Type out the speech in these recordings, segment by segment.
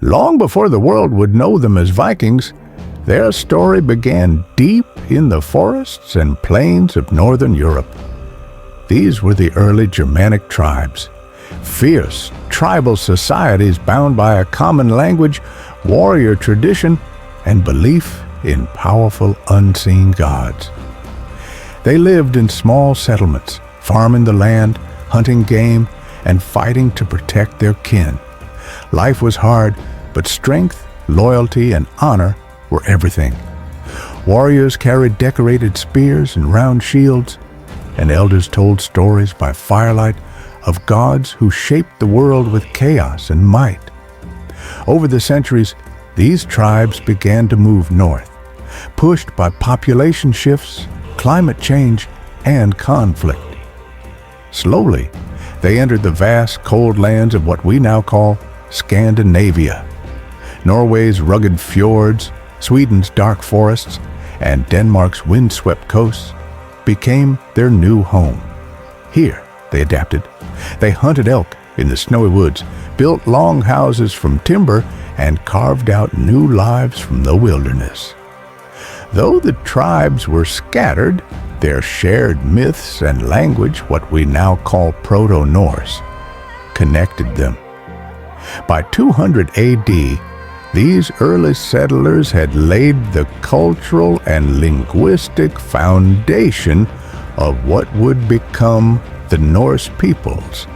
Long before the world would know them as Vikings, their story began deep in the forests and plains of northern Europe. These were the early Germanic tribes, fierce tribal societies bound by a common language, warrior tradition, and belief in powerful unseen gods. They lived in small settlements, farming the land, hunting game, and fighting to protect their kin. Life was hard, but strength, loyalty, and honor were everything. Warriors carried decorated spears and round shields, and elders told stories by firelight of gods who shaped the world with chaos and might. Over the centuries, these tribes began to move north, pushed by population shifts, climate change, and conflict. Slowly, they entered the vast cold lands of what we now call Scandinavia. Norway's rugged fjords, Sweden's dark forests, and Denmark's windswept coasts became their new home. Here, they adapted. They hunted elk in the snowy woods, built long houses from timber, and carved out new lives from the wilderness. Though the tribes were scattered, their shared myths and language, what we now call Proto-Norse, connected them. By 200 AD, these early settlers had laid the cultural and linguistic foundation of what would become the Norse peoples,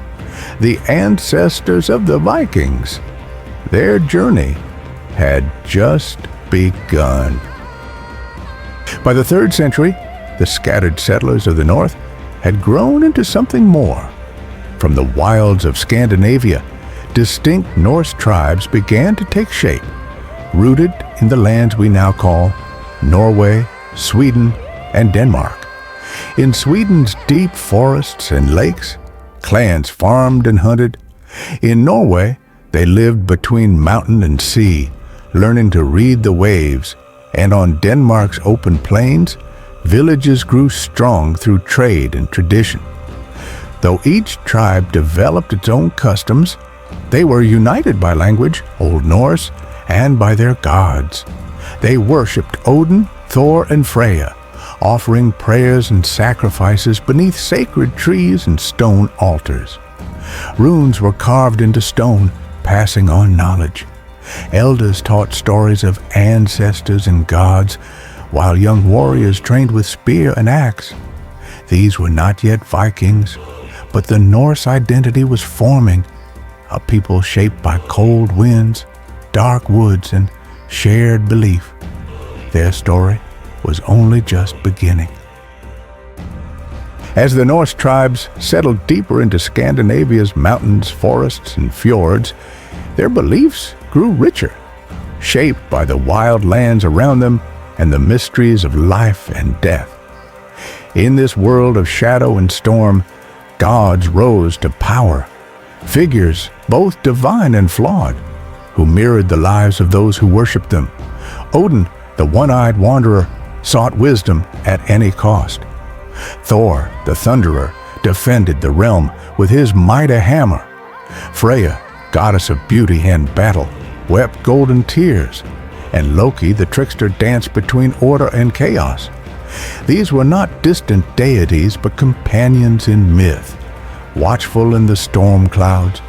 the ancestors of the Vikings. Their journey had just begun. By the 3rd century, the scattered settlers of the north had grown into something more. From the wilds of Scandinavia, distinct Norse tribes began to take shape, rooted in the lands we now call Norway, Sweden, and Denmark. In Sweden's deep forests and lakes, clans farmed and hunted. In Norway, they lived between mountain and sea, learning to read the waves, and on Denmark's open plains, villages grew strong through trade and tradition. Though each tribe developed its own customs, they were united by language, Old Norse, and by their gods. They worshipped Odin, Thor, and Freya, offering prayers and sacrifices beneath sacred trees and stone altars. Runes were carved into stone, passing on knowledge. Elders taught stories of ancestors and gods, while young warriors trained with spear and axe. These were not yet Vikings, but the Norse identity was forming, a people shaped by cold winds, dark woods, and shared belief. Their story was only just beginning. As the Norse tribes settled deeper into Scandinavia's mountains, forests, and fjords, their beliefs grew richer, shaped by the wild lands around them and the mysteries of life and death. In this world of shadow and storm, gods rose to power, figures both divine and flawed, who mirrored the lives of those who worshipped them. Odin, the one-eyed wanderer, sought wisdom at any cost. Thor, the thunderer, defended the realm with his mighty hammer. Freya, goddess of beauty and battle, wept golden tears, and Loki, the trickster, danced between order and chaos. These were not distant deities, but companions in myth, watchful in the storm clouds,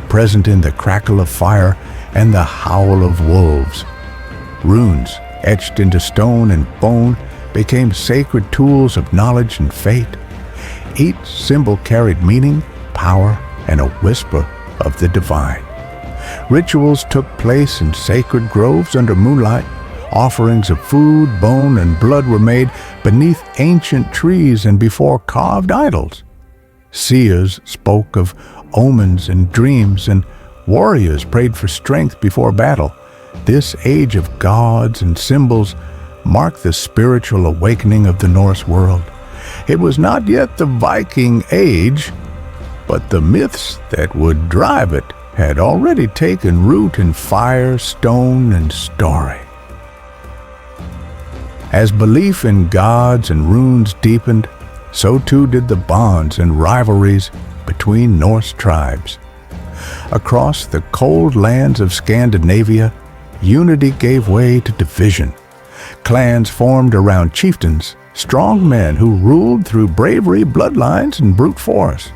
present in the crackle of fire and the howl of wolves. Runes, etched into stone and bone, became sacred tools of knowledge and fate. Each symbol carried meaning, power, and a whisper of the divine. Rituals took place in sacred groves under moonlight. Offerings of food, bone, and blood were made beneath ancient trees and before carved idols. Seers spoke of omens and dreams, and warriors prayed for strength before battle. This age of gods and symbols marked the spiritual awakening of the Norse world. It was not yet the Viking Age, but the myths that would drive it had already taken root in fire, stone, and story. As belief in gods and runes deepened, so too did the bonds and rivalries between Norse tribes. Across the cold lands of Scandinavia, unity gave way to division. Clans formed around chieftains, strong men who ruled through bravery, bloodlines, and brute force.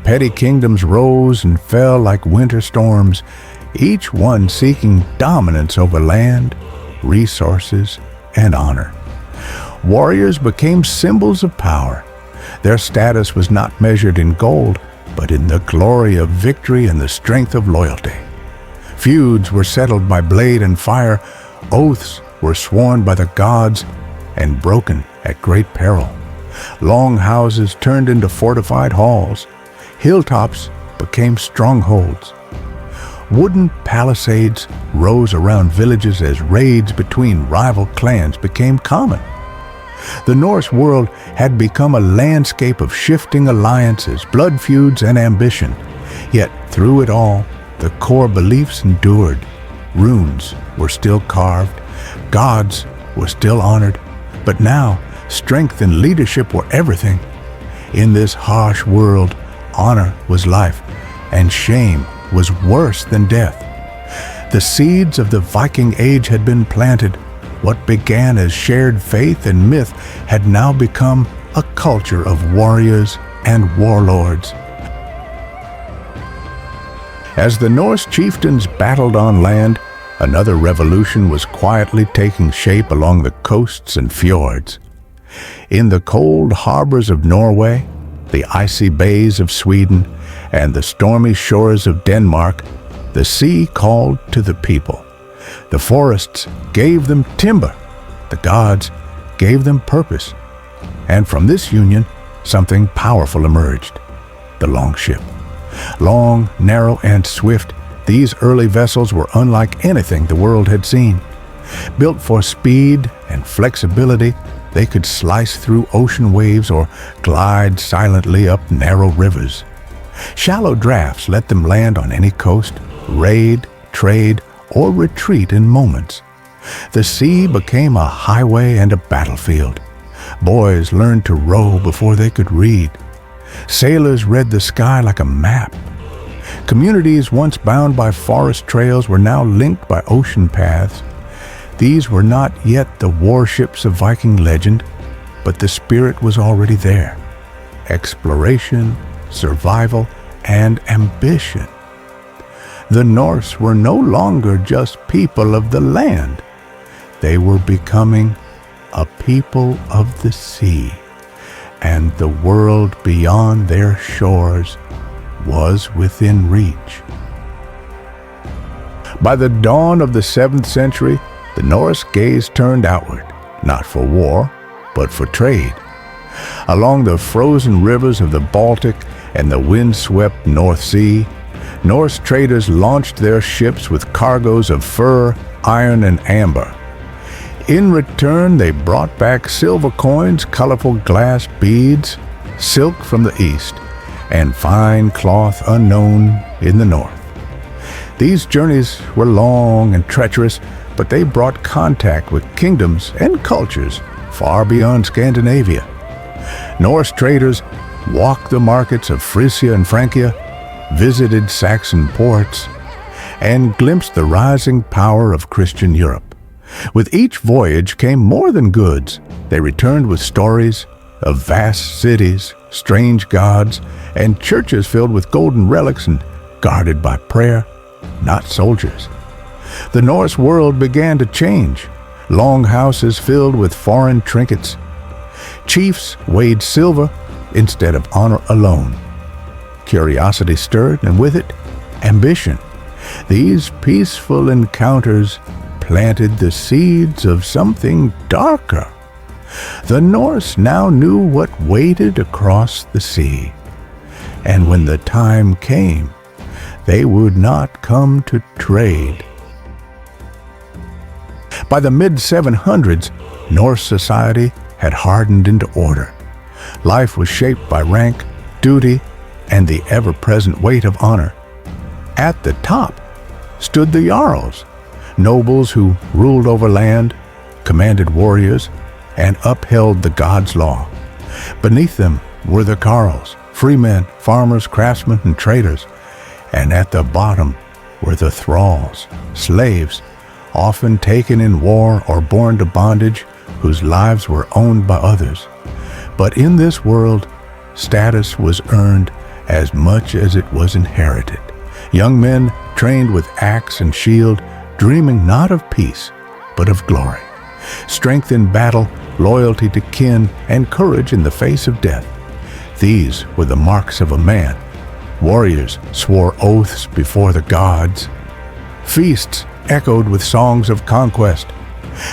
Petty kingdoms rose and fell like winter storms, each one seeking dominance over land, resources, and honor. Warriors became symbols of power. Their status was not measured in gold, but in the glory of victory and the strength of loyalty. Feuds were settled by blade and fire, oaths were sworn by the gods and broken at great peril. Long houses turned into fortified halls. Hilltops became strongholds. Wooden palisades rose around villages as raids between rival clans became common. The Norse world had become a landscape of shifting alliances, blood feuds, and ambition. Yet through it all, the core beliefs endured. Runes were still carved, gods were still honored, but now strength and leadership were everything. In this harsh world, honor was life, and shame was worse than death. The seeds of the Viking Age had been planted. What began as shared faith and myth had now become a culture of warriors and warlords. As the Norse chieftains battled on land, another revolution was quietly taking shape along the coasts and fjords. In the cold harbors of Norway, the icy bays of Sweden, and the stormy shores of Denmark, the sea called to the people. The forests gave them timber. The gods gave them purpose. And from this union, something powerful emerged: the longship. Long, narrow, and swift, these early vessels were unlike anything the world had seen. Built for speed and flexibility, they could slice through ocean waves or glide silently up narrow rivers. Shallow drafts let them land on any coast, raid, trade, or retreat in moments. The sea became a highway and a battlefield. Boys learned to row before they could read. Sailors read the sky like a map. Communities once bound by forest trails were now linked by ocean paths. These were not yet the warships of Viking legend, but the spirit was already there. Exploration, survival, and ambition. The Norse were no longer just people of the land. They were becoming a people of the sea, and the world beyond their shores was within reach. By the dawn of the 7th century, the Norse gaze turned outward, not for war, but for trade. Along the frozen rivers of the Baltic and the wind-swept North Sea, Norse traders launched their ships with cargoes of fur, iron, and amber. In return, they brought back silver coins, colorful glass beads, silk from the east, and fine cloth unknown in the north. These journeys were long and treacherous, but they brought contact with kingdoms and cultures far beyond Scandinavia. Norse traders walked the markets of Frisia and Francia, visited Saxon ports, and glimpsed the rising power of Christian Europe. With each voyage came more than goods. They returned with stories of vast cities, strange gods, and churches filled with golden relics and guarded by prayer, not soldiers. The Norse world began to change. Long houses filled with foreign trinkets. Chiefs weighed silver instead of honor alone. Curiosity stirred, and with it, ambition. These peaceful encounters planted the seeds of something darker. The Norse now knew what waited across the sea. And when the time came, they would not come to trade. By the mid-700s, Norse society had hardened into order. Life was shaped by rank, duty, and the ever-present weight of honor. At the top stood the jarls, nobles who ruled over land, commanded warriors, and upheld the god's law. Beneath them were the carls, freemen, farmers, craftsmen, and traders, And at the bottom were the thralls, slaves, often taken in war or born to bondage, whose lives were owned by others. But in this world, status was earned as much as it was inherited. Young men trained with axe and shield, dreaming not of peace, but of glory. Strength in battle, loyalty to kin, and courage in the face of death. These were the marks of a man. Warriors swore oaths before the gods. Feasts echoed with songs of conquest.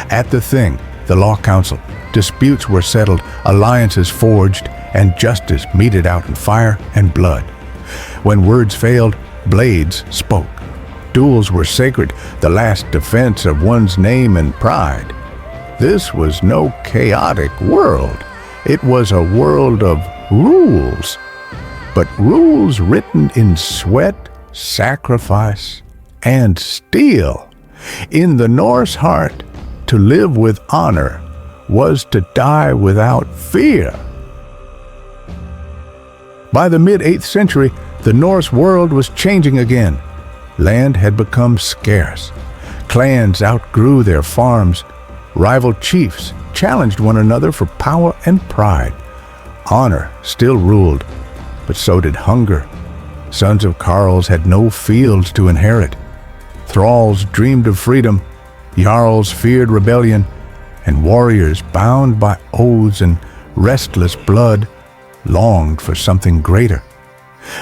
At the Thing, the law council, disputes were settled, alliances forged, and justice meted out in fire and blood. When words failed, blades spoke. Duels were sacred, the last defense of one's name and pride. This was no chaotic world. It was a world of rules. But rules written in sweat, sacrifice, and steel. In the Norse heart, to live with honor was to die without fear. By the mid-8th century, the Norse world was changing again. Land had become scarce. Clans outgrew their farms. Rival chiefs challenged one another for power and pride. Honor still ruled, but so did hunger. Sons of carls had no fields to inherit. Thralls dreamed of freedom. Jarls feared rebellion. And warriors, bound by oaths and restless blood, longed for something greater.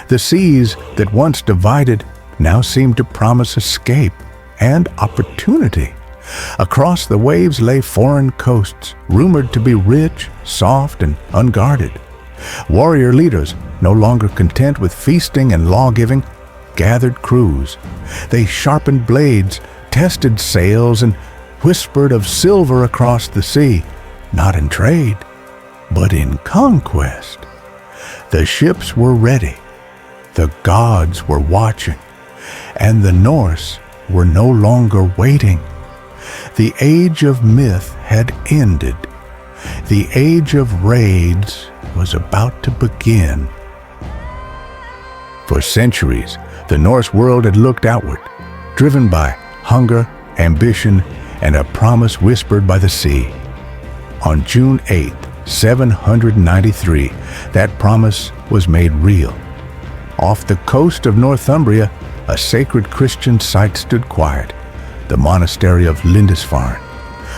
The seas that once divided now seemed to promise escape and opportunity. Across the waves lay foreign coasts, rumored to be rich, soft, and unguarded. Warrior leaders, no longer content with feasting and law-giving, gathered crews. They sharpened blades, tested sails, and whispered of silver across the sea, not in trade, but in conquest. The ships were ready. The gods were watching, and the Norse were no longer waiting. The age of myth had ended. The age of raids was about to begin. For centuries, the Norse world had looked outward, driven by hunger, ambition, and a promise whispered by the sea. On June 8, 793, that promise was made real. Off the coast of Northumbria, a sacred Christian site stood quiet, the monastery of Lindisfarne.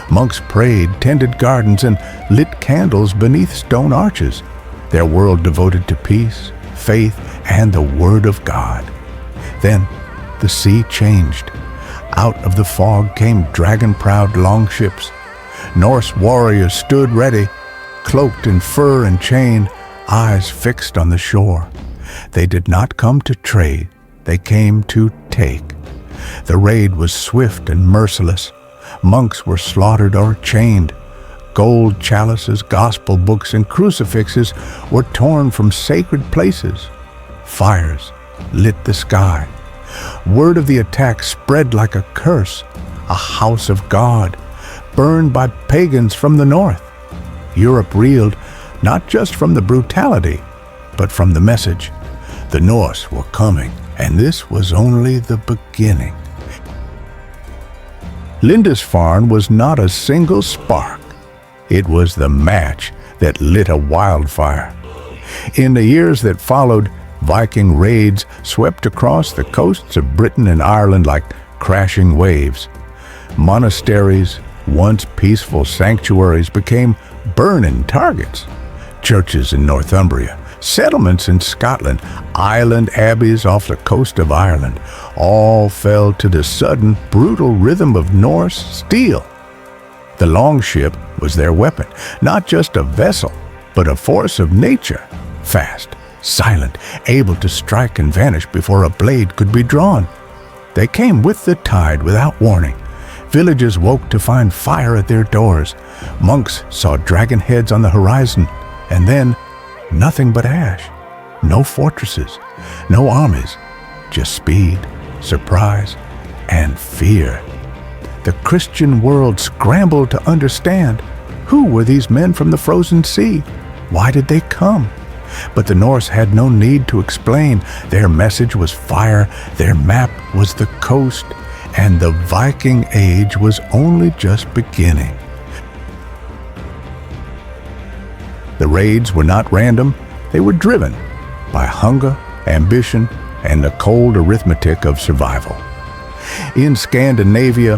Monks prayed, tended gardens, and lit candles beneath stone arches, their world devoted to peace, faith, and the Word of God. Then the sea changed. Out of the fog came dragon-prowed longships. Norse warriors stood ready, cloaked in fur and chain, eyes fixed on the shore. They did not come to trade, they came to take. The raid was swift and merciless. Monks were slaughtered or chained. Gold chalices, gospel books, and crucifixes were torn from sacred places. Fires lit the sky. Word of the attack spread like a curse. A house of God, burned by pagans from the north. Europe reeled, not just from the brutality, but from the message. The Norse were coming, and this was only the beginning. Lindisfarne was not a single spark. It was the match that lit a wildfire. In the years that followed, Viking raids swept across the coasts of Britain and Ireland like crashing waves. Monasteries, once peaceful sanctuaries, became burning targets. Churches in Northumbria, settlements in Scotland, island abbeys off the coast of Ireland, all fell to the sudden, brutal rhythm of Norse steel. The longship was their weapon, not just a vessel, but a force of nature, fast, silent, able to strike and vanish before a blade could be drawn. They came with the tide without warning. Villages woke to find fire at their doors. Monks saw dragon heads on the horizon, and then nothing but ash. No fortresses, no armies, just speed, surprise, and fear. The Christian world scrambled to understand. Who were these men from the frozen sea? Why did they come? But the Norse had no need to explain. Their message was fire, their map was the coast, and the Viking Age was only just beginning. The raids were not random, they were driven by hunger, ambition, and the cold arithmetic of survival. In Scandinavia,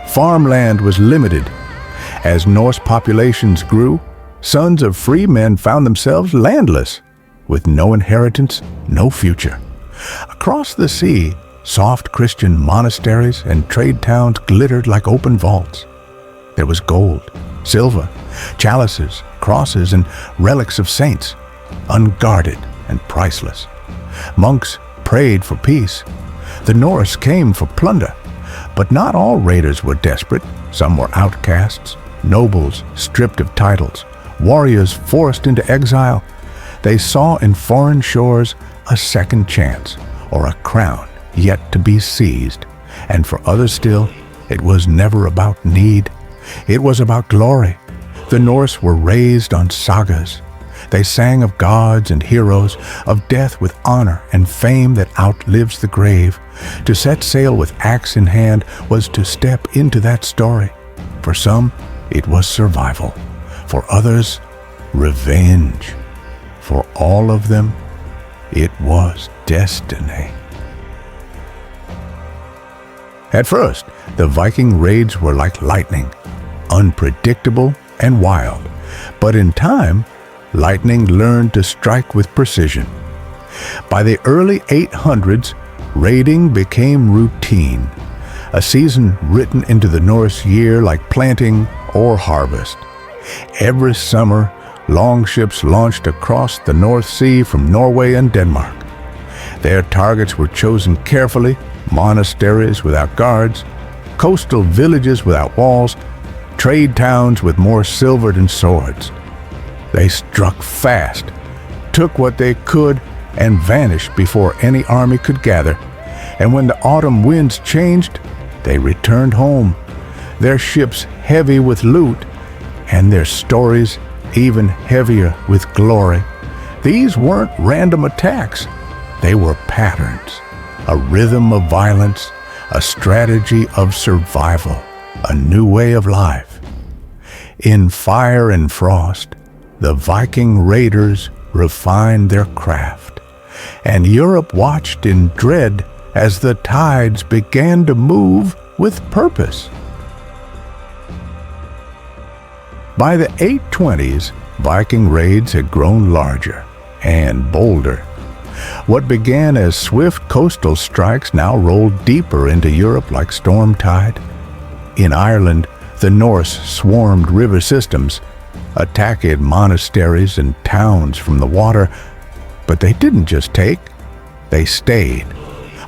farmland was limited. As Norse populations grew, sons of free men found themselves landless, with no inheritance, no future. Across the sea, soft Christian monasteries and trade towns glittered like open vaults. There was gold, silver, chalices, crosses, and relics of saints, unguarded and priceless. Monks prayed for peace. The Norse came for plunder, but not all raiders were desperate. Some were outcasts, nobles stripped of titles, warriors forced into exile. They saw in foreign shores a second chance, or a crown yet to be seized. And for others still, it was never about need. It was about glory. The Norse were raised on sagas. They sang of gods and heroes, of death with honor and fame that outlives the grave. To set sail with axe in hand was to step into that story. For some, it was survival. For others, revenge. For all of them, it was destiny. At first, the Viking raids were like lightning, unpredictable and wild. But in time, lightning learned to strike with precision. By the early 800s, raiding became routine, a season written into the Norse year like planting or harvest. Every summer, longships launched across the North Sea from Norway and Denmark. Their targets were chosen carefully: monasteries without guards, coastal villages without walls, trade towns with more silver than swords. They struck fast, took what they could, and vanished before any army could gather. And when the autumn winds changed, they returned home, their ships heavy with loot, and their stories even heavier with glory. These weren't random attacks. They were patterns, a rhythm of violence, a strategy of survival, a new way of life. In fire and frost, the Viking raiders refined their craft, and Europe watched in dread as the tides began to move with purpose. By the 820s, Viking raids had grown larger and bolder. What began as swift coastal strikes now rolled deeper into Europe like storm tide. In Ireland, the Norse swarmed river systems, attacked monasteries and towns from the water. But they didn't just take, they stayed.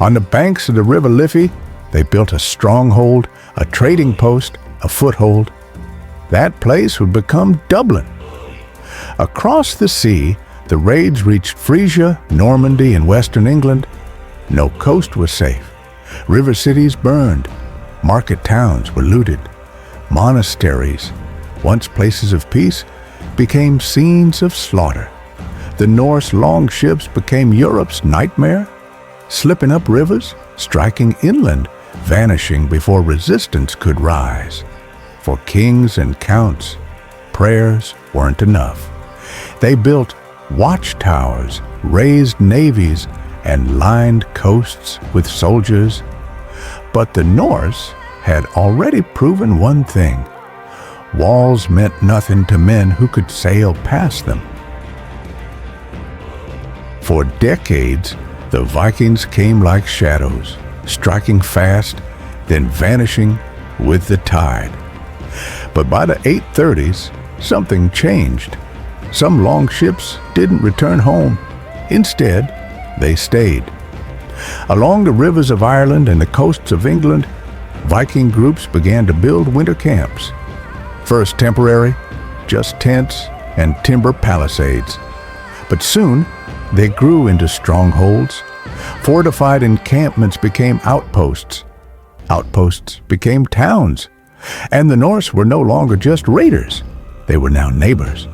On the banks of the River Liffey, they built a stronghold, a trading post, a foothold. That place would become Dublin. Across the sea, the raids reached Frisia, Normandy, and western England. No coast was safe. River cities burned. Market towns were looted. Monasteries, once places of peace, became scenes of slaughter. The Norse longships became Europe's nightmare, slipping up rivers, striking inland, vanishing before resistance could rise. For kings and counts, prayers weren't enough. They built watchtowers, raised navies, and lined coasts with soldiers. But the Norse had already proven one thing: walls meant nothing to men who could sail past them. For decades, the Vikings came like shadows, striking fast, then vanishing with the tide. But by the 830s, something changed. Some longships didn't return home. Instead, they stayed. Along the rivers of Ireland and the coasts of England, Viking groups began to build winter camps. First temporary, just tents and timber palisades. But soon, they grew into strongholds. Fortified encampments became outposts. Outposts became towns. And the Norse were no longer just raiders. They were now neighbors.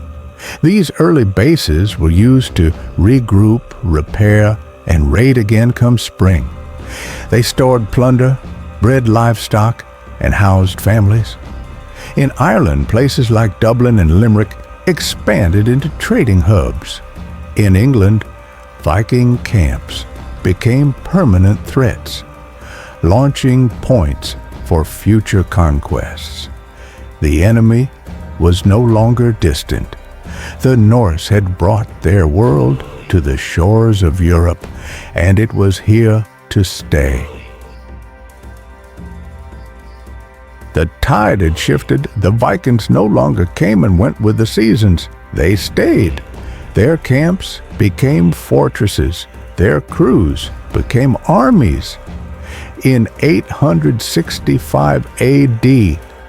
These early bases were used to regroup, repair, and raid again come spring. They stored plunder, bred livestock, and housed families. In Ireland, places like Dublin and Limerick expanded into trading hubs. In England, Viking camps became permanent threats, launching points for future conquests. The enemy was no longer distant. The Norse had brought their world to the shores of Europe, and it was here to stay. The tide had shifted. The Vikings no longer came and went with the seasons. They stayed. Their camps became fortresses. Their crews became armies. In 865 AD,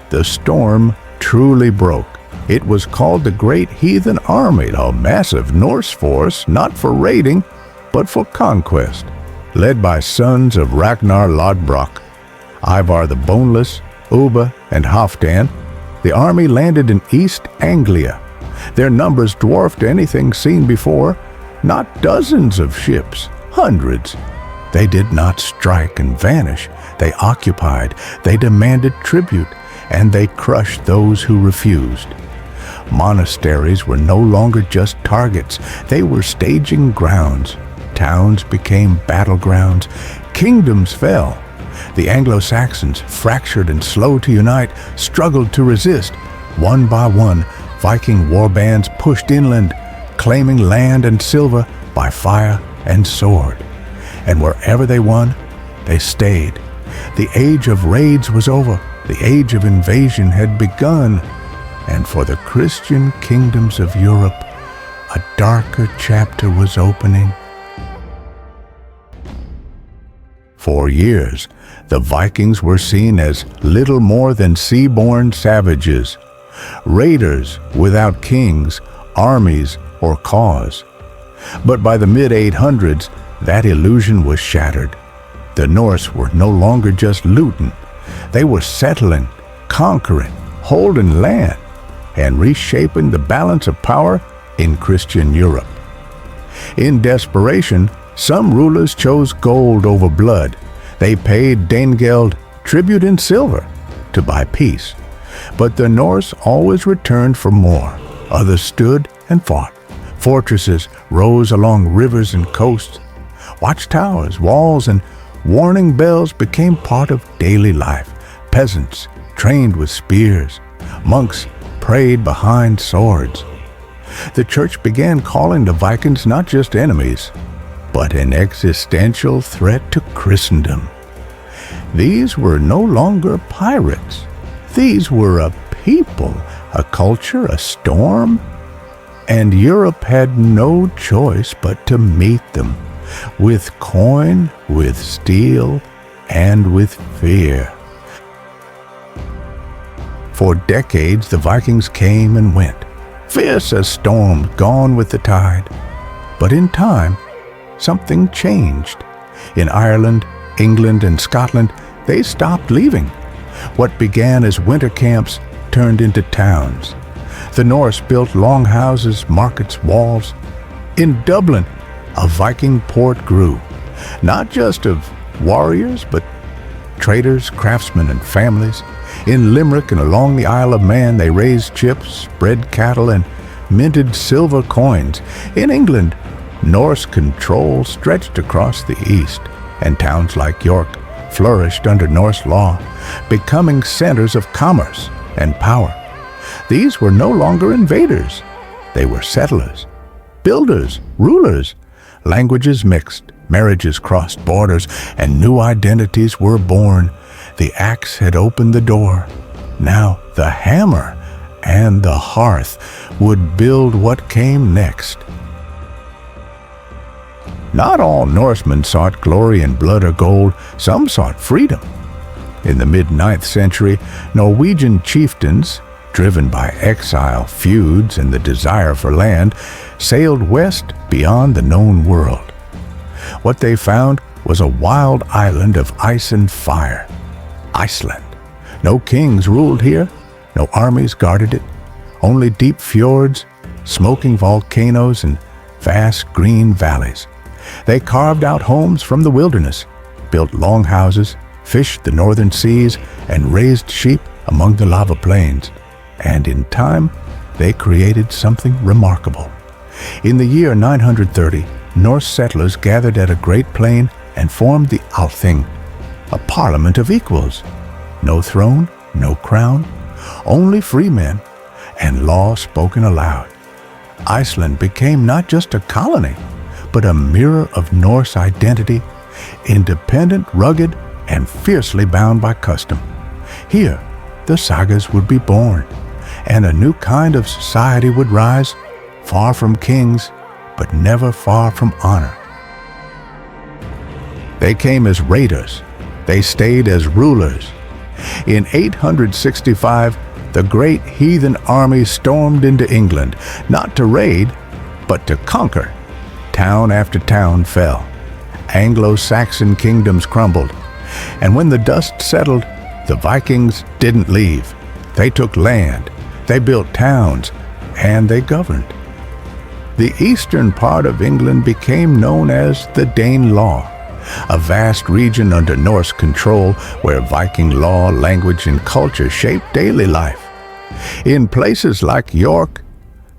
the storm truly broke. It was called the Great Heathen Army, a massive Norse force not for raiding, but for conquest. Led by sons of Ragnar Lothbrok, Ivar the Boneless, Ubba, and Halfdan, the army landed in East Anglia. Their numbers dwarfed anything seen before, not dozens of ships, hundreds. They did not strike and vanish. They occupied, they demanded tribute, and they crushed those who refused. Monasteries were no longer just targets. They were staging grounds. Towns became battlegrounds. Kingdoms fell. The Anglo-Saxons, fractured and slow to unite, struggled to resist. One by one, Viking warbands pushed inland, claiming land and silver by fire and sword. And wherever they won, they stayed. The age of raids was over. The age of invasion had begun. And for the Christian kingdoms of Europe, a darker chapter was opening. For years, the Vikings were seen as little more than sea-born savages, raiders without kings, armies, or cause. But by the mid-800s, that illusion was shattered. The Norse were no longer just looting. They were settling, conquering, holding land, and reshaping the balance of power in Christian Europe. In desperation, some rulers chose gold over blood. They paid Danegeld, tribute in silver, to buy peace. But the Norse always returned for more. Others stood and fought. Fortresses rose along rivers and coasts. Watchtowers, walls, and warning bells became part of daily life. Peasants trained with spears. Monks prayed behind swords. The church began calling the Vikings not just enemies, but an existential threat to Christendom. These were no longer pirates. These were a people, a culture, a storm, and Europe had no choice but to meet them, with coin, with steel, and with fear. For decades, the Vikings came and went, fierce as storms, gone with the tide. But in time, something changed. In Ireland, England, and Scotland, they stopped leaving. What began as winter camps turned into towns. The Norse built longhouses, markets, walls. In Dublin, a Viking port grew, not just of warriors, but traders, craftsmen, and families. In Limerick and along the Isle of Man, they raised chips, bred cattle, and minted silver coins. In England, Norse control stretched across the east, and towns like York flourished under Norse law, becoming centers of commerce and power. These were no longer invaders. They were settlers, builders, rulers. Languages mixed, marriages crossed borders, and new identities were born. The axe had opened the door. Now the hammer and the hearth would build what came next. Not all Norsemen sought glory in blood or gold. Some sought freedom. In the mid-9th century, Norwegian chieftains, driven by exile, feuds, and the desire for land, sailed west beyond the known world. What they found was a wild island of ice and fire. Iceland. No kings ruled here, no armies guarded it, only deep fjords, smoking volcanoes, and vast green valleys. They carved out homes from the wilderness, built longhouses, fished the northern seas, and raised sheep among the lava plains. And in time, they created something remarkable. In the year 930, Norse settlers gathered at a great plain and formed the Althing, a parliament of equals. No throne, no crown, only free men, and law spoken aloud. Iceland became not just a colony, but a mirror of Norse identity, independent, rugged, and fiercely bound by custom. Here, the sagas would be born, and a new kind of society would rise, far from kings, but never far from honor. They came as raiders. They stayed as rulers. In 865, the great heathen army stormed into England, not to raid, but to conquer. Town after town fell. Anglo-Saxon kingdoms crumbled. And when the dust settled, the Vikings didn't leave. They took land, they built towns, and they governed. The eastern part of England became known as the Danelaw, a vast region under Norse control where Viking law, language, and culture shaped daily life. In places like York,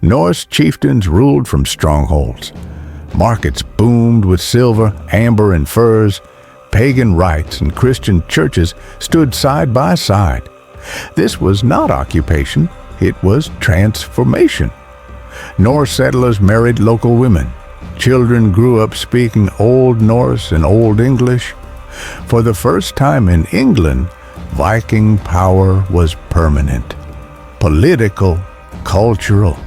Norse chieftains ruled from strongholds. Markets boomed with silver, amber, and furs. Pagan rites and Christian churches stood side by side. This was not occupation, it was transformation. Norse settlers married local women. Children grew up speaking Old Norse and Old English. For the first time in England, Viking power was permanent, political, cultural.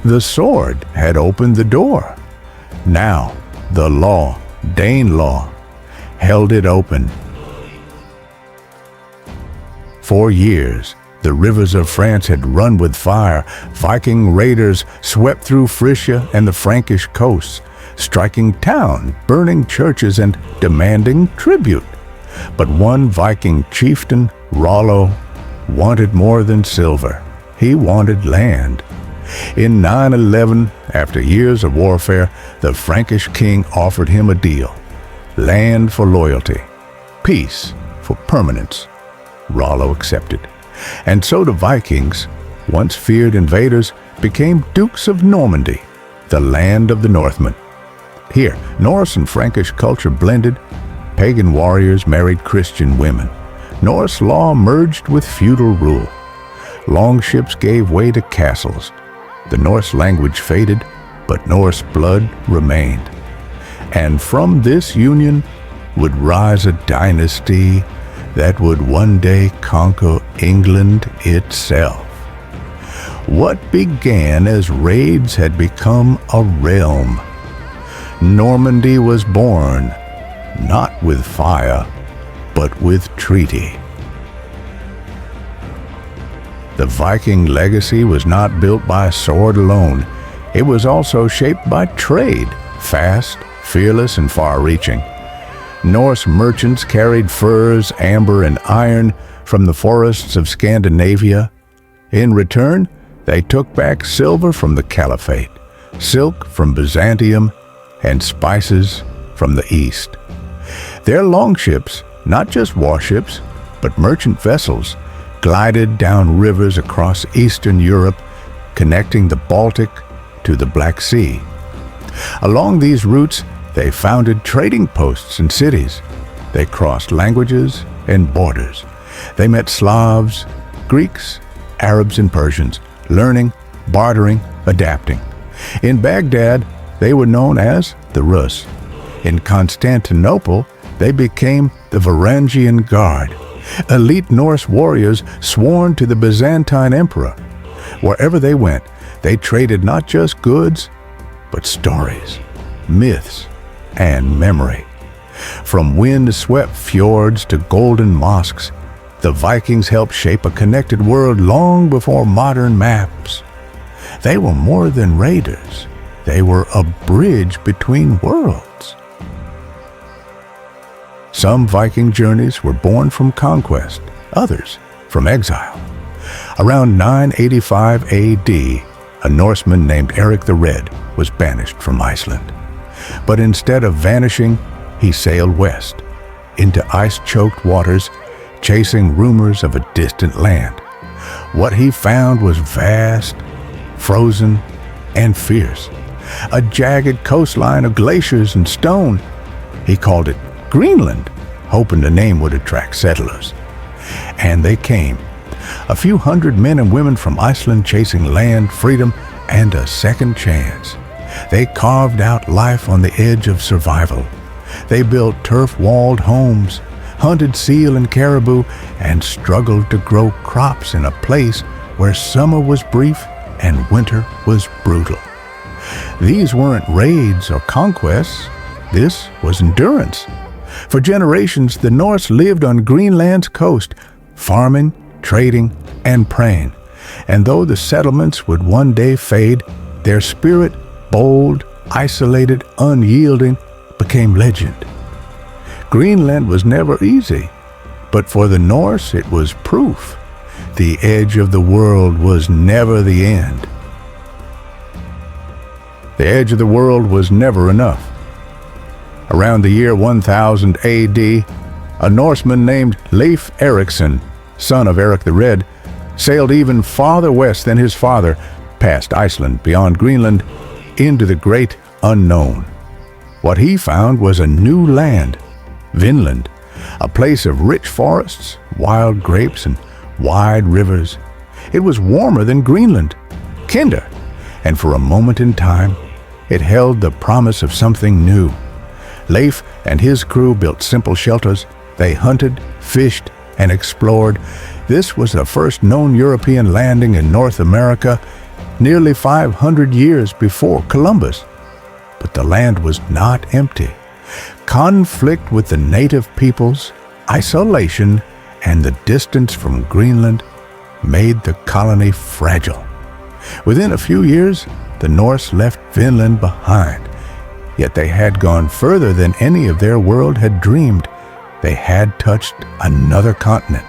The sword had opened the door. Now, the law, Danelaw, held it open. For years, the rivers of France had run with fire. Viking raiders swept through Frisia and the Frankish coasts, striking towns, burning churches, and demanding tribute. But one Viking chieftain, Rollo, wanted more than silver. He wanted land. In 911, after years of warfare, the Frankish king offered him a deal. Land for loyalty, peace for permanence. Rollo accepted. And so the Vikings, once feared invaders, became dukes of Normandy, the land of the Northmen. Here, Norse and Frankish culture blended. Pagan warriors married Christian women. Norse law merged with feudal rule. Longships gave way to castles. The Norse language faded, but Norse blood remained. And from this union would rise a dynasty that would one day conquer England itself. What began as raids had become a realm. Normandy was born, not with fire, but with treaty. The Viking legacy was not built by sword alone. It was also shaped by trade, fast, fearless, and far-reaching. Norse merchants carried furs, amber, and iron from the forests of Scandinavia. In return, they took back silver from the Caliphate, silk from Byzantium, and spices from the East. Their longships, not just warships, but merchant vessels, glided down rivers across Eastern Europe, connecting the Baltic to the Black Sea. Along these routes, they founded trading posts and cities. They crossed languages and borders. They met Slavs, Greeks, Arabs, and Persians, learning, bartering, adapting. In Baghdad, they were known as the Rus. In Constantinople, they became the Varangian Guard, elite Norse warriors sworn to the Byzantine emperor. Wherever they went, they traded not just goods, but stories, myths, and memory. From wind-swept fjords to golden mosques, the Vikings helped shape a connected world long before modern maps. They were more than raiders. They were a bridge between worlds. Some Viking journeys were born from conquest, others from exile. Around 985 AD, a Norseman named Eric the Red was banished from Iceland. But instead of vanishing, he sailed west, into ice-choked waters, chasing rumors of a distant land. What he found was vast, frozen, and fierce. A jagged coastline of glaciers and stone. He called it Greenland, hoping the name would attract settlers. And they came. A few hundred men and women from Iceland chasing land, freedom, and a second chance. They carved out life on the edge of survival. They built turf-walled homes, hunted seal and caribou, and struggled to grow crops in a place where summer was brief and winter was brutal. These weren't raids or conquests. This was endurance. For generations, the Norse lived on Greenland's coast, farming, trading, and praying. And though the settlements would one day fade, their spirit, bold, isolated, unyielding, became legend. Greenland was never easy, but for the Norse it was proof. The edge of the world was never the end. The edge of the world was never enough. Around the year 1000 A.D., a Norseman named Leif Erikson, son of Eric the Red, sailed even farther west than his father, past Iceland, beyond Greenland, into the great unknown. What he found was a new land, Vinland, a place of rich forests, wild grapes, and wide rivers. It was warmer than Greenland, kinder, and for a moment in time, it held the promise of something new. Leif and his crew built simple shelters. They hunted, fished, and explored. This was the first known European landing in North America, nearly 500 years before Columbus. But the land was not empty. Conflict with the native peoples, isolation, and the distance from Greenland made the colony fragile. Within a few years, the Norse left Vinland behind. Yet they had gone further than any of their world had dreamed. They had touched another continent.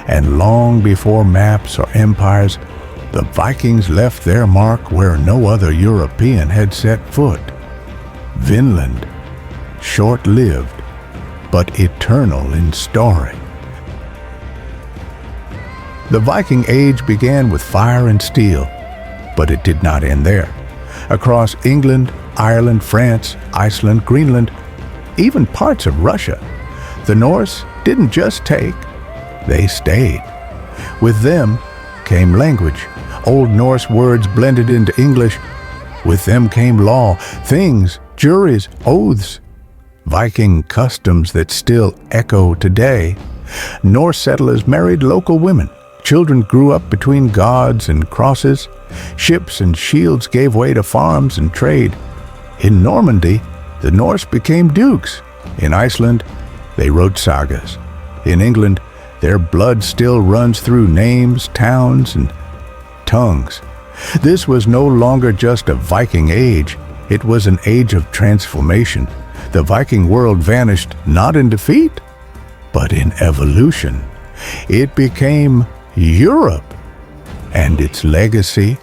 And long before maps or empires, the Vikings left their mark where no other European had set foot. Vinland, short-lived, but eternal in story. The Viking Age began with fire and steel, but it did not end there. Across England, Ireland, France, Iceland, Greenland, even parts of Russia, the Norse didn't just take, they stayed. With them came language, Old Norse words blended into English. With them came law, things, juries, oaths, Viking customs that still echo today. Norse settlers married local women. Children grew up between gods and crosses. Ships and shields gave way to farms and trade. In Normandy, the Norse became dukes. In Iceland, they wrote sagas. In England, their blood still runs through names, towns, and tongues. This was no longer just a Viking age. It was an age of transformation. The Viking world vanished not in defeat, but in evolution. It became Europe, and its legacy,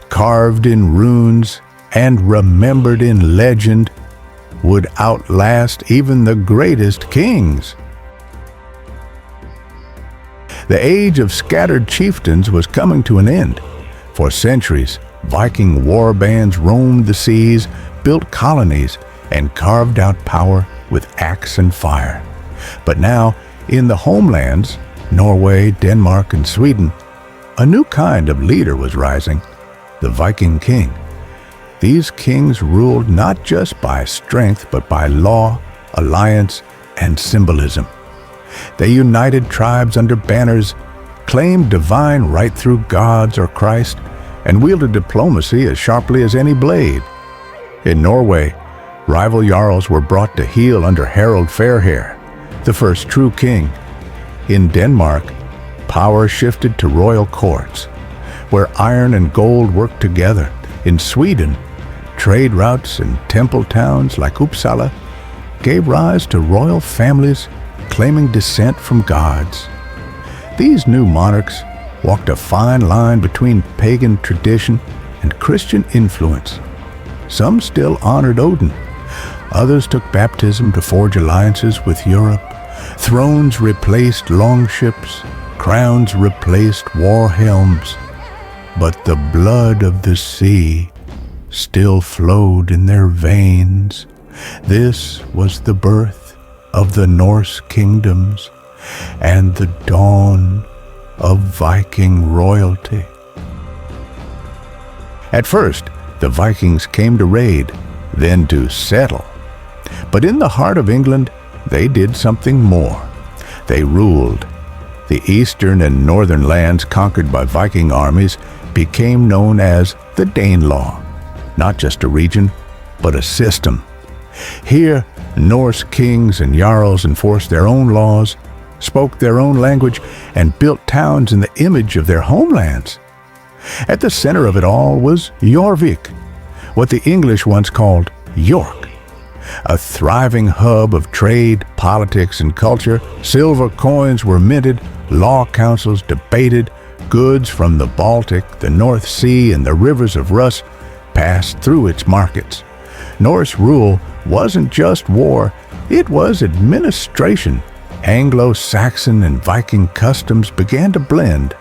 carved in runes and remembered in legend, would outlast even the greatest kings. The age of scattered chieftains was coming to an end. For centuries, Viking war bands roamed the seas, built colonies, and carved out power with axe and fire. But now, in the homelands, Norway, Denmark, and Sweden, a new kind of leader was rising, the Viking king. These kings ruled not just by strength, but by law, alliance, and symbolism. They united tribes under banners, claimed divine right through gods or Christ, and wielded diplomacy as sharply as any blade. In Norway, rival jarls were brought to heel under Harald Fairhair, the first true king. In Denmark, power shifted to royal courts, where iron and gold worked together. In Sweden, trade routes and temple towns like Uppsala gave rise to royal families claiming descent from gods. These new monarchs walked a fine line between pagan tradition and Christian influence. Some still honored Odin. Others took baptism to forge alliances with Europe. Thrones replaced longships. Crowns replaced war helms. But the blood of the sea still flowed in their veins. This was the birth of the Norse kingdoms and the dawn of Viking royalty. At first, the Vikings came to raid, then to settle. But in the heart of England, they did something more. They ruled. The eastern and northern lands conquered by Viking armies became known as the Danelaw, not just a region, but a system. Here, Norse kings and jarls enforced their own laws, spoke their own language, and built towns in the image of their homelands. At the center of it all was Jorvik, what the English once called York, a thriving hub of trade, politics, and culture. Silver coins were minted, law councils debated, goods from the Baltic, the North Sea, and the rivers of Rus passed through its markets. Norse rule wasn't just war, it was administration. Anglo-Saxon and Viking customs began to blend.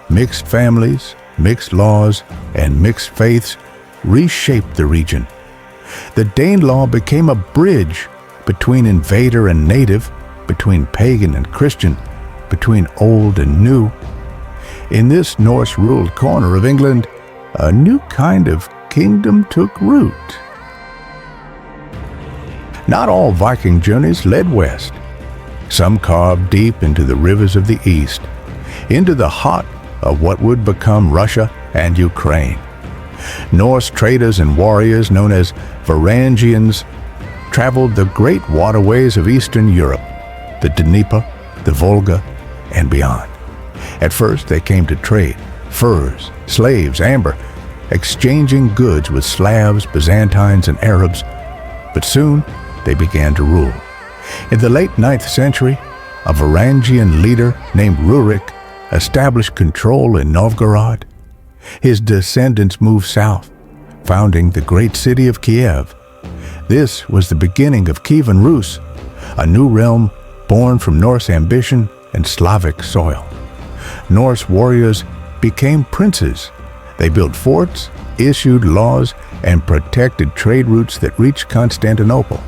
Mixed families, mixed laws, and mixed faiths reshaped the region. The Danelaw became a bridge between invader and native, between pagan and Christian, between old and new. In this Norse-ruled corner of England, a new kind of kingdom took root. Not all Viking journeys led west. Some carved deep into the rivers of the east, into the heart of what would become Russia and Ukraine. Norse traders and warriors known as Varangians traveled the great waterways of Eastern Europe, the Dnieper, the Volga, and beyond. At first they came to trade, furs, slaves, amber, exchanging goods with Slavs, Byzantines, and Arabs, but soon they began to rule. In the late 9th century, a Varangian leader named Rurik established control in Novgorod. His descendants moved south, founding the great city of Kiev. This was the beginning of Kievan Rus, a new realm born from Norse ambition and Slavic soil. Norse warriors became princes. They built forts, issued laws, and protected trade routes that reached Constantinople.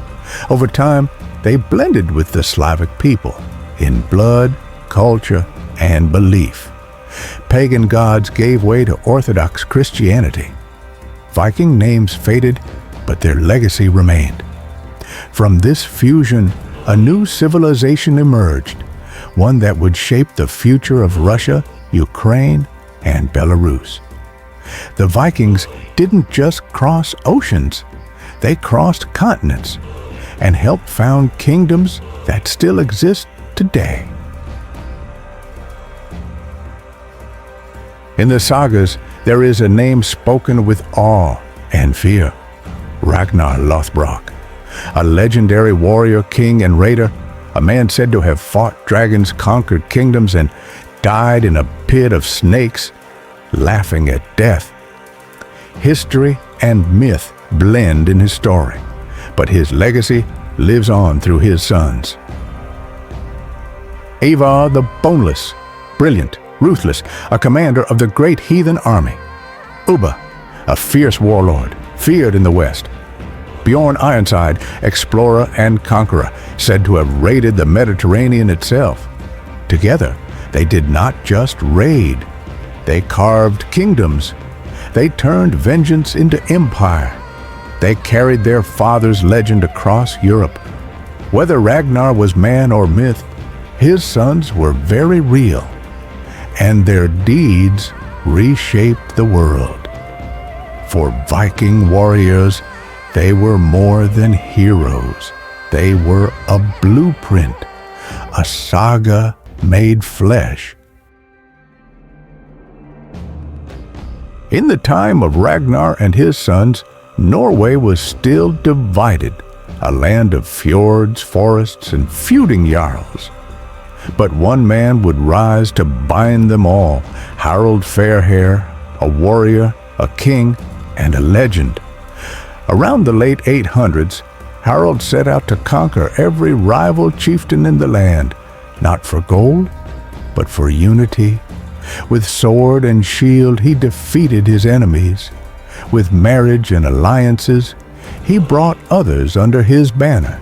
Over time, they blended with the Slavic people in blood, culture, and belief. Pagan gods gave way to Orthodox Christianity. Viking names faded, but their legacy remained. From this fusion, a new civilization emerged, one that would shape the future of Russia, Ukraine, and Belarus. The Vikings didn't just cross oceans, they crossed continents and helped found kingdoms that still exist today. In the sagas, there is a name spoken with awe and fear: Ragnar Lothbrok, a legendary warrior, king, and raider, a man said to have fought dragons, conquered kingdoms, and died in a pit of snakes, laughing at death. History and myth blend in his story, but his legacy lives on through his sons. Ivar the Boneless, brilliant, ruthless, a commander of the great heathen army. Ubba, a fierce warlord, feared in the West. Bjorn Ironside, explorer and conqueror, said to have raided the Mediterranean itself. Together, they did not just raid, they carved kingdoms. They turned vengeance into empire. They carried their father's legend across Europe. Whether Ragnar was man or myth, his sons were very real, and their deeds reshaped the world. For Viking warriors, they were more than heroes. They were a blueprint, a saga made flesh. In the time of Ragnar and his sons, Norway was still divided, a land of fjords, forests, and feuding jarls. But one man would rise to bind them all: Harald Fairhair, a warrior, a king, and a legend. Around the late 800s, Harold set out to conquer every rival chieftain in the land, not for gold, but for unity. With sword and shield, he defeated his enemies. With marriage and alliances, he brought others under his banner.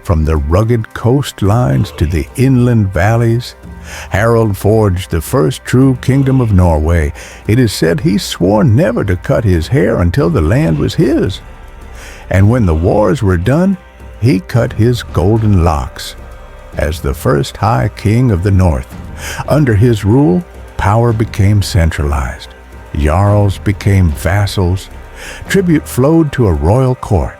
From the rugged coastlines to the inland valleys, Harold forged the first true kingdom of Norway. It is said he swore never to cut his hair until the land was his. And when the wars were done, he cut his golden locks. As the first high king of the north, under his rule, power became centralized. Jarls became vassals. Tribute flowed to a royal court.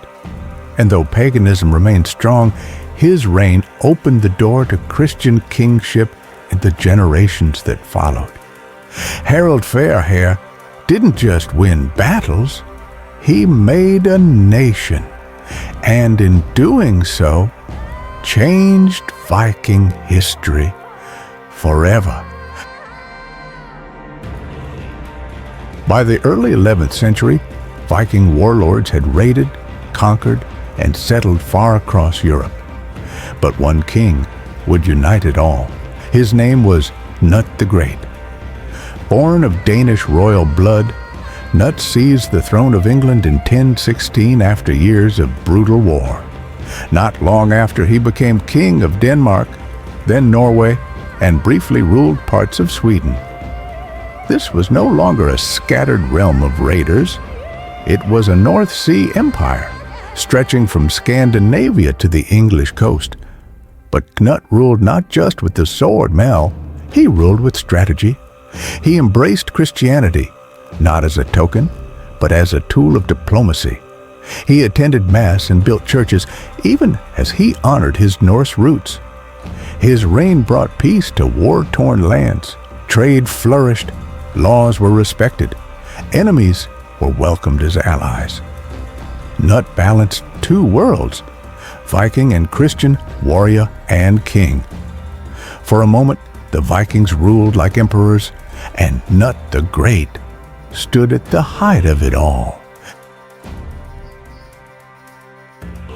And though paganism remained strong, his reign opened the door to Christian kingship in the generations that followed. Harold Fairhair didn't just win battles, he made a nation, and in doing so, changed Viking history forever. By the early 11th century, Viking warlords had raided, conquered, and settled far across Europe. But one king would unite it all. His name was Cnut the Great. Born of Danish royal blood, Cnut seized the throne of England in 1016 after years of brutal war. Not long after, he became king of Denmark, then Norway, and briefly ruled parts of Sweden. This was no longer a scattered realm of raiders. It was a North Sea empire, stretching from Scandinavia to the English coast. But Cnut ruled not just with the sword, he ruled with strategy. He embraced Christianity, not as a token, but as a tool of diplomacy. He attended Mass and built churches, even as he honored his Norse roots. His reign brought peace to war-torn lands. Trade flourished, laws were respected, enemies were welcomed as allies. Cnut balanced two worlds, Viking and Christian, warrior and king. For a moment, the Vikings ruled like emperors, and Cnut the Great stood at the height of it all.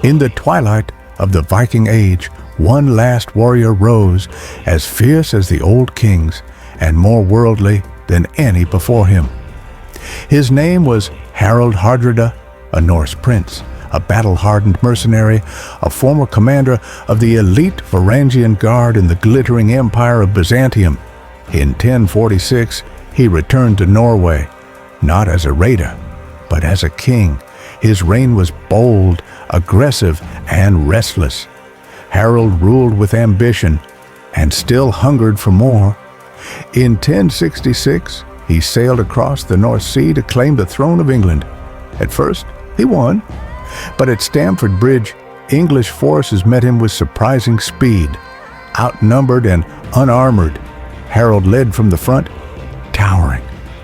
In the twilight of the Viking Age, one last warrior rose, as fierce as the old kings, and more worldly than any before him. His name was Harald Hardrada, a Norse prince, a battle-hardened mercenary, a former commander of the elite Varangian Guard in the glittering empire of Byzantium. In 1046, he returned to Norway, not as a raider, but as a king. His reign was bold, aggressive, and restless. Harald ruled with ambition and still hungered for more. In 1066, he sailed across the North Sea to claim the throne of England. At first, he won, but at Stamford Bridge, English forces met him with surprising speed. Outnumbered and unarmored, Harold led from the front, towering,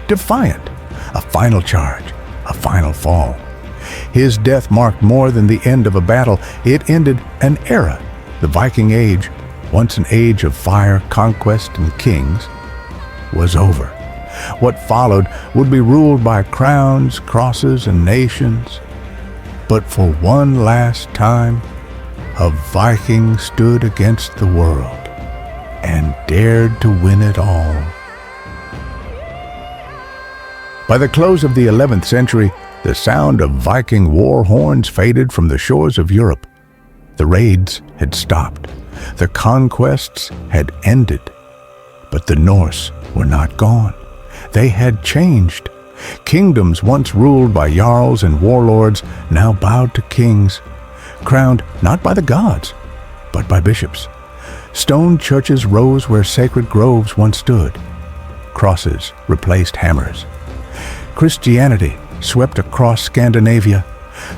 defiant, a final charge, a final fall. His death marked more than the end of a battle. It ended an era. The Viking Age, once an age of fire, conquest, and kings, was over. What followed would be ruled by crowns, crosses, and nations. But for one last time, a Viking stood against the world and dared to win it all. By the close of the 11th century, the sound of Viking war horns faded from the shores of Europe. The raids had stopped. The conquests had ended. But the Norse were not gone. They had changed. Kingdoms once ruled by jarls and warlords now bowed to kings, crowned not by the gods, but by bishops. Stone churches rose where sacred groves once stood. Crosses replaced hammers. Christianity swept across Scandinavia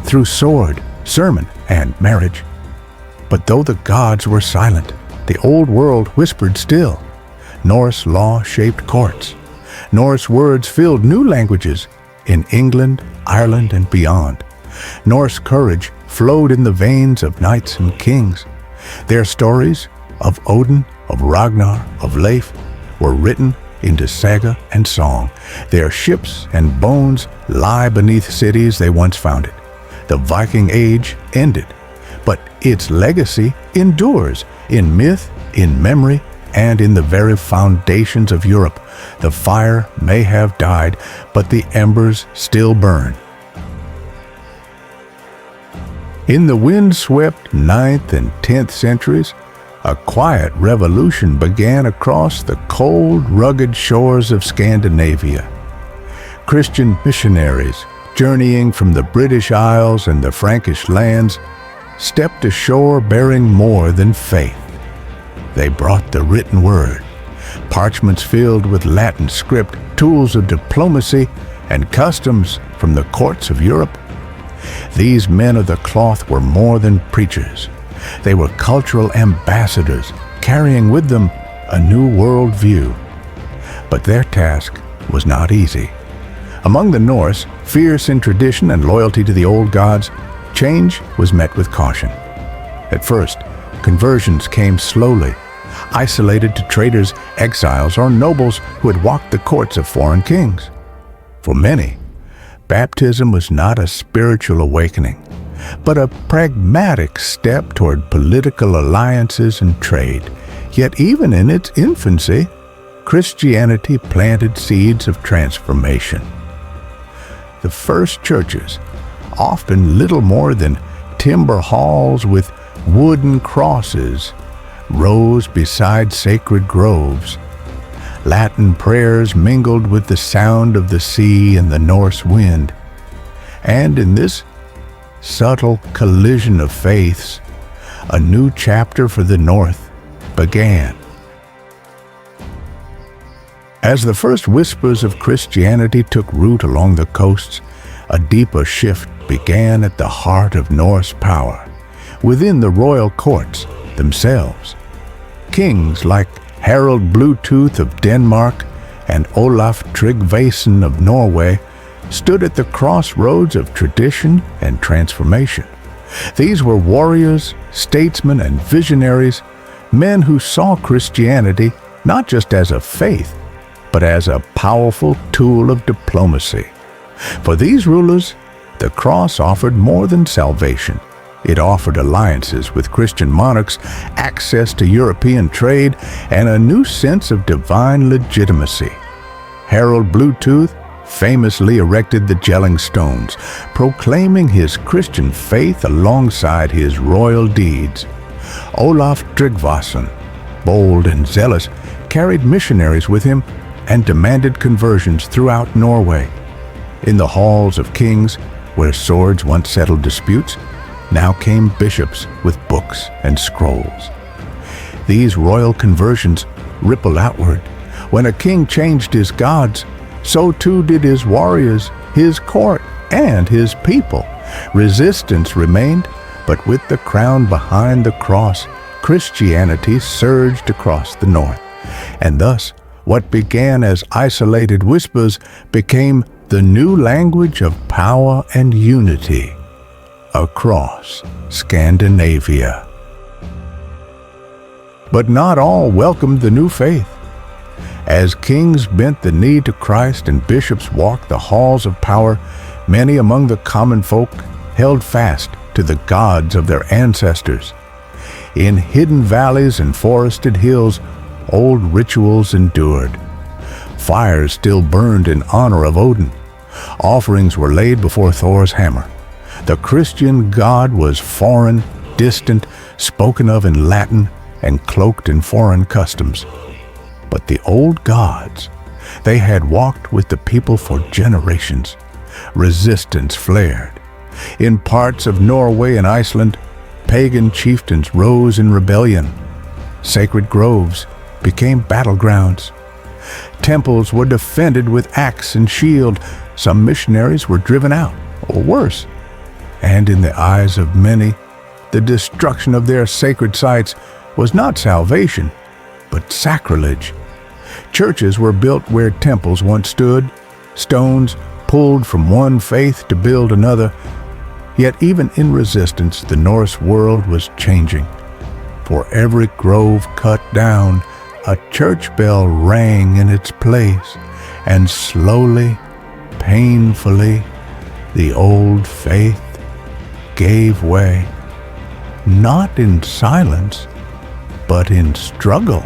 through sword, sermon, and marriage. But though the gods were silent, the old world whispered still. Norse law shaped courts. Norse words filled new languages in England, Ireland, and beyond. Norse courage flowed in the veins of knights and kings. Their stories of Odin, of Ragnar, of Leif were written into saga and song. Their ships and bones lie beneath cities they once founded. The Viking Age ended, but its legacy endures in myth, in memory, and in the very foundations of Europe. The fire may have died, but the embers still burn. In the wind-swept 9th and 10th centuries, a quiet revolution began across the cold, rugged shores of Scandinavia. Christian missionaries, journeying from the British Isles and the Frankish lands, stepped ashore bearing more than faith. They brought the written word, parchments filled with Latin script, tools of diplomacy, and customs from the courts of Europe. These men of the cloth were more than preachers. They were cultural ambassadors, carrying with them a new world view. But their task was not easy. Among the Norse, fierce in tradition and loyalty to the old gods, change was met with caution. At first, conversions came slowly, isolated to traders, exiles, or nobles who had walked the courts of foreign kings. For many, baptism was not a spiritual awakening, but a pragmatic step toward political alliances and trade. Yet even in its infancy, Christianity planted seeds of transformation. The first churches, often little more than timber halls with wooden crosses, rose beside sacred groves. Latin prayers mingled with the sound of the sea and the Norse wind. And in this subtle collision of faiths, a new chapter for the North began. As the first whispers of Christianity took root along the coasts, a deeper shift began at the heart of Norse power, within the royal courts themselves. Kings like Harald Bluetooth of Denmark and Olaf Tryggvason of Norway stood at the crossroads of tradition and transformation. These were warriors, statesmen, and visionaries, men who saw Christianity not just as a faith, but as a powerful tool of diplomacy. For these rulers, the cross offered more than salvation. It offered alliances with Christian monarchs, access to European trade, and a new sense of divine legitimacy. Harald Bluetooth famously erected the Jelling Stones, proclaiming his Christian faith alongside his royal deeds. Olaf Tryggvason, bold and zealous, carried missionaries with him and demanded conversions throughout Norway. In the halls of kings, where swords once settled disputes, now came bishops with books and scrolls. These royal conversions rippled outward. When a king changed his gods, so too did his warriors, his court, and his people. Resistance remained, but with the crown behind the cross, Christianity surged across the north. And thus, what began as isolated whispers became the new language of power and unity across Scandinavia. But not all welcomed the new faith. As kings bent the knee to Christ and bishops walked the halls of power, many among the common folk held fast to the gods of their ancestors. In hidden valleys and forested hills, old rituals endured. Fires still burned in honor of Odin. Offerings were laid before Thor's hammer. The Christian God was foreign, distant, spoken of in Latin, and cloaked in foreign customs. But the old gods, they had walked with the people for generations. Resistance flared. In parts of Norway and Iceland, pagan chieftains rose in rebellion. Sacred groves became battlegrounds. Temples were defended with axe and shield. Some missionaries were driven out, or worse. And in the eyes of many, the destruction of their sacred sites was not salvation, but sacrilege. Churches were built where temples once stood, stones pulled from one faith to build another. Yet even in resistance, the Norse world was changing. For every grove cut down, a church bell rang in its place, and slowly, painfully, the old faith gave way, not in silence, but in struggle.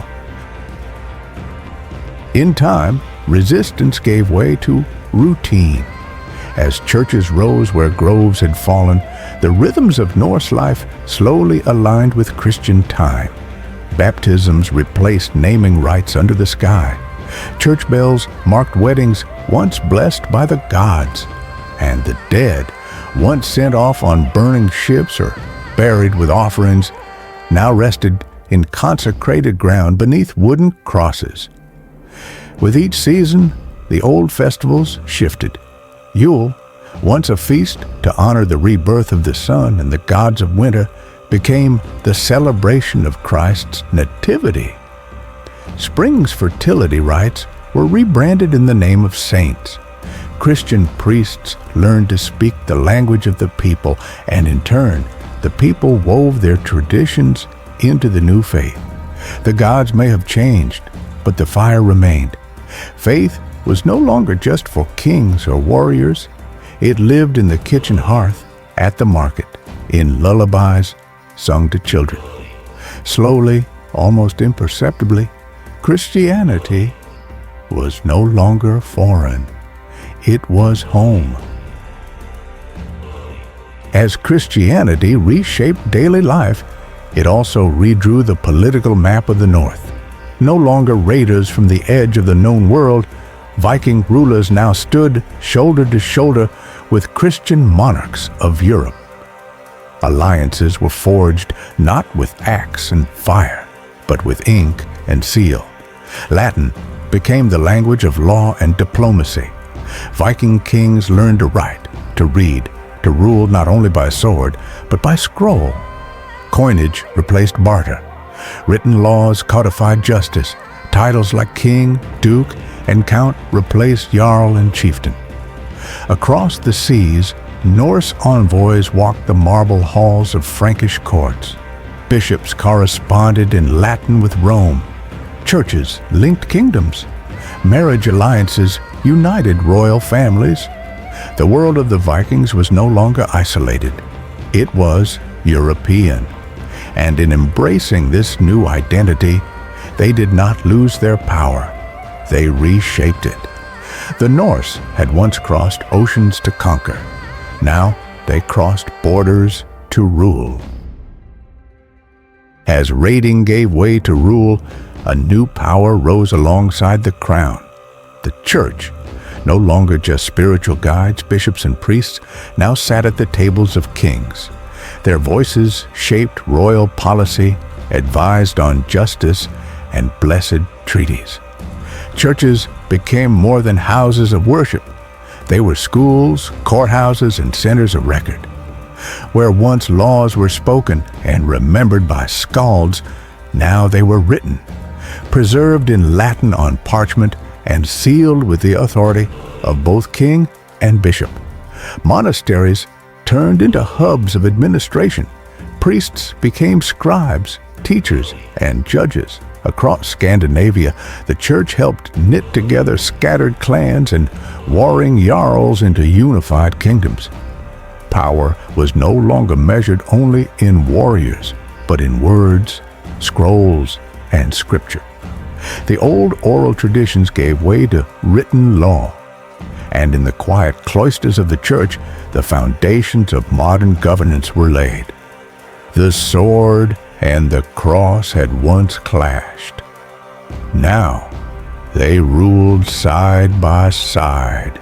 In time, resistance gave way to routine. As churches rose where groves had fallen, the rhythms of Norse life slowly aligned with Christian time. Baptisms replaced naming rights under the sky. Church bells marked weddings once blessed by the gods, and the dead, once sent off on burning ships or buried with offerings, now rested in consecrated ground beneath wooden crosses. With each season, the old festivals shifted. Yule, once a feast to honor the rebirth of the sun and the gods of winter, became the celebration of Christ's nativity. Spring's fertility rites were rebranded in the name of saints. Christian priests learned to speak the language of the people, and in turn, the people wove their traditions into the new faith. The gods may have changed, but the fire remained. Faith was no longer just for kings or warriors. It lived in the kitchen hearth, at the market, in lullabies sung to children. Slowly, almost imperceptibly, Christianity was no longer foreign. It was home. As Christianity reshaped daily life, it also redrew the political map of the North. No longer raiders from the edge of the known world, Viking rulers now stood shoulder to shoulder with Christian monarchs of Europe. Alliances were forged not with axe and fire, but with ink and seal. Latin became the language of law and diplomacy. Viking kings learned to write, to read, to rule not only by sword, but by scroll. Coinage replaced barter. Written laws codified justice. Titles like king, duke, and count replaced jarl and chieftain. Across the seas, Norse envoys walked the marble halls of Frankish courts. Bishops corresponded in Latin with Rome. Churches linked kingdoms. Marriage alliances united royal families. The world of the Vikings was no longer isolated. It was European. And in embracing this new identity, they did not lose their power. They reshaped it. The Norse had once crossed oceans to conquer. Now they crossed borders to rule. As raiding gave way to rule, a new power rose alongside the crown. The church, no longer just spiritual guides, bishops, and priests, now sat at the tables of kings. Their voices shaped royal policy, advised on justice, and blessed treaties. Churches became more than houses of worship. They were schools, courthouses, and centers of record. Where once laws were spoken and remembered by skalds, now they were written, preserved in Latin on parchment, and sealed with the authority of both king and bishop. Monasteries turned into hubs of administration. Priests became scribes, teachers, and judges. Across Scandinavia, the church helped knit together scattered clans and warring jarls into unified kingdoms. Power was no longer measured only in warriors, but in words, scrolls, and scripture. The old oral traditions gave way to written law, and in the quiet cloisters of the church, the foundations of modern governance were laid. The sword and the cross had once clashed. Now they ruled side by side.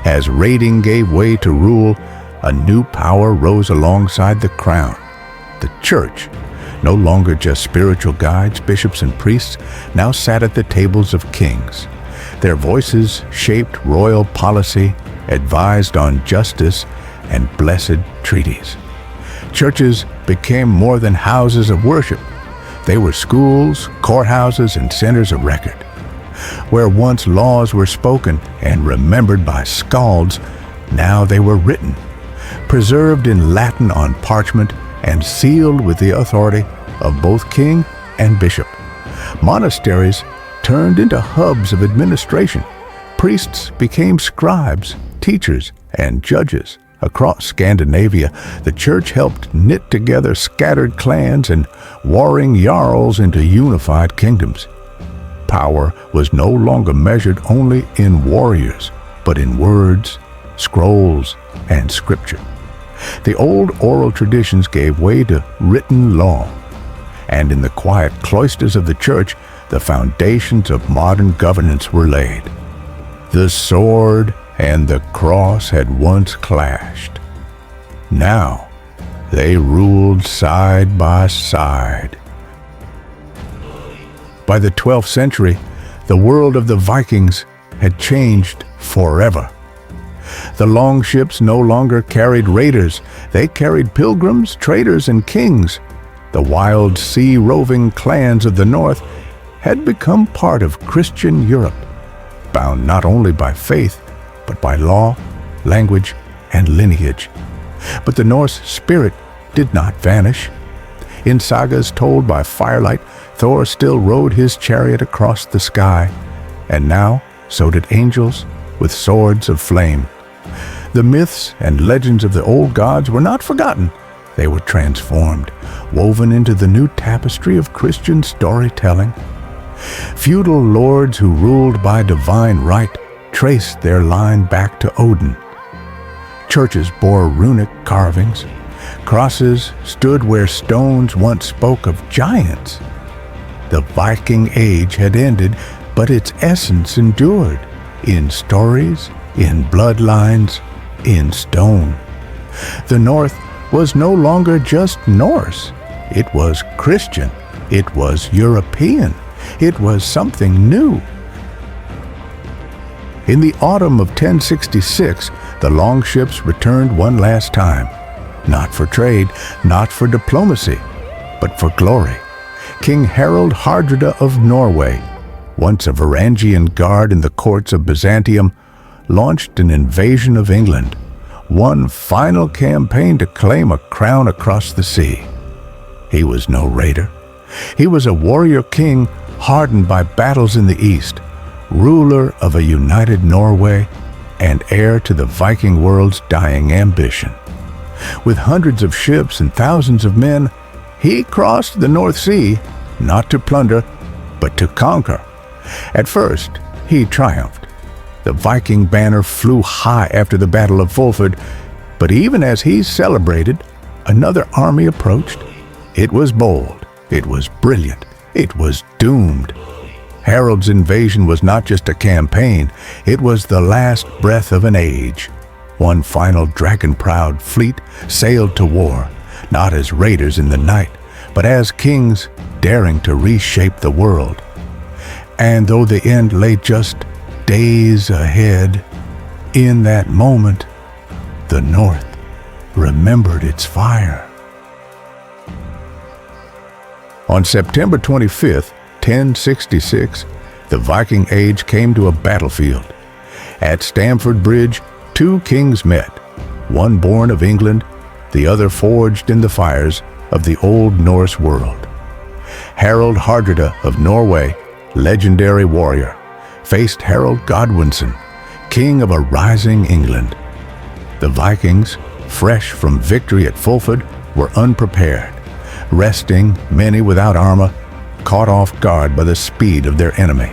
As raiding gave way to rule, a new power rose alongside the crown. The church, no longer just spiritual guides, bishops, and priests, now sat at the tables of kings. Their voices shaped royal policy, advised on justice, and blessed treaties. Churches became more than houses of worship. They were schools, courthouses, and centers of record. Where once laws were spoken and remembered by skalds, now they were written, preserved in Latin on parchment, and sealed with the authority of both king and bishop. Monasteries turned into hubs of administration. Priests became scribes, teachers, and judges. Across Scandinavia, the church helped knit together scattered clans and warring jarls into unified kingdoms. Power was no longer measured only in warriors, but in words, scrolls, and scripture. The old oral traditions gave way to written law, and in the quiet cloisters of the church, the foundations of modern governance were laid. The sword and the cross had once clashed. Now they ruled side by side. By the 12th century, the world of the Vikings had changed forever. The longships no longer carried raiders. They carried pilgrims, traders, and kings. The wild sea-roving clans of the north had become part of Christian Europe, bound not only by faith, but by law, language, and lineage. But the Norse spirit did not vanish. In sagas told by firelight, Thor still rode his chariot across the sky, and now so did angels with swords of flame. The myths and legends of the old gods were not forgotten. They were transformed, woven into the new tapestry of Christian storytelling. Feudal lords who ruled by divine right traced their line back to Odin. Churches bore runic carvings. Crosses stood where stones once spoke of giants. The Viking Age had ended, but its essence endured, in stories, in bloodlines, in stone. The North was no longer just Norse. It was Christian. It was European. It was something new. In the autumn of 1066, the longships returned one last time, not for trade, not for diplomacy, but for glory. King Harald Hardrada of Norway, once a Varangian guard in the courts of Byzantium, launched an invasion of England, one final campaign to claim a crown across the sea. He was no raider. He was a warrior king hardened by battles in the east, ruler of a united Norway, and heir to the Viking world's dying ambition. With hundreds of ships and thousands of men, he crossed the North Sea, not to plunder, but to conquer. At first, he triumphed. The Viking banner flew high after the Battle of Fulford, but even as he celebrated, another army approached. It was bold, it was brilliant, it was doomed. Harold's invasion was not just a campaign, it was the last breath of an age. One final dragon-proud fleet sailed to war, not as raiders in the night, but as kings daring to reshape the world. And though the end lay just days ahead, in that moment, the North remembered its fire. On September 25th, 1066, the Viking Age came to a battlefield. At Stamford Bridge, two kings met, one born of England, the other forged in the fires of the Old Norse world. Harald Hardrada of Norway, legendary warrior, faced Harold Godwinson, king of a rising England. The Vikings, fresh from victory at Fulford, were unprepared, resting, many without armor, caught off guard by the speed of their enemy.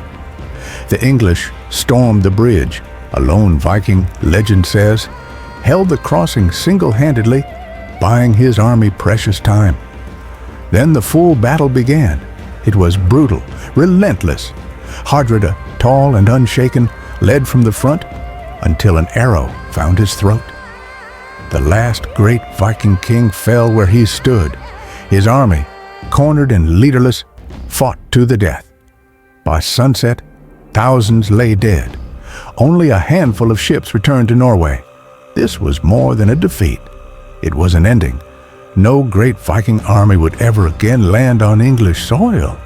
The English stormed the bridge. A lone Viking, legend says, held the crossing single-handedly, buying his army precious time. Then the full battle began. It was brutal, relentless. Hardrada, tall and unshaken, led from the front until an arrow found his throat. The last great Viking king fell where he stood. His army, cornered and leaderless, fought to the death. By sunset, thousands lay dead. Only a handful of ships returned to Norway. This was more than a defeat. It was an ending. No great Viking army would ever again land on English soil.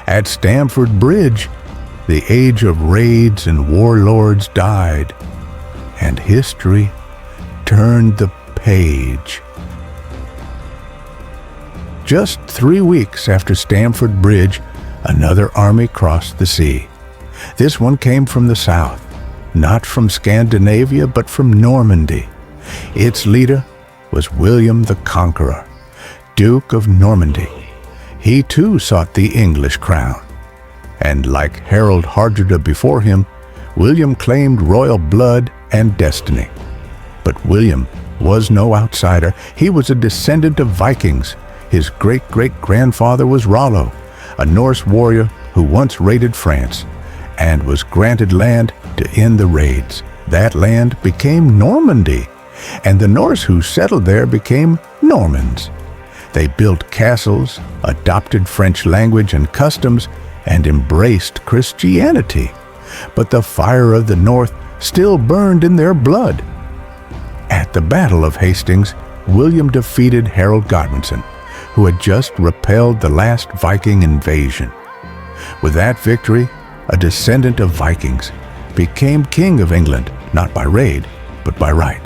At Stamford Bridge, the age of raids and warlords died, and history turned the page. Just 3 weeks after Stamford Bridge, another army crossed the sea. This one came from the south, not from Scandinavia, but from Normandy. Its leader was William the Conqueror, Duke of Normandy. He too sought the English crown. And like Harold Hardrada before him, William claimed royal blood and destiny. But William was no outsider. He was a descendant of Vikings. His great-great-grandfather was Rollo, a Norse warrior who once raided France and was granted land to end the raids. That land became Normandy, and the Norse who settled there became Normans. They built castles, adopted French language and customs, and embraced Christianity. But the fire of the North still burned in their blood. At the Battle of Hastings, William defeated Harold Godwinson, who had just repelled the last Viking invasion. With that victory, a descendant of Vikings became king of England, not by raid, but by right.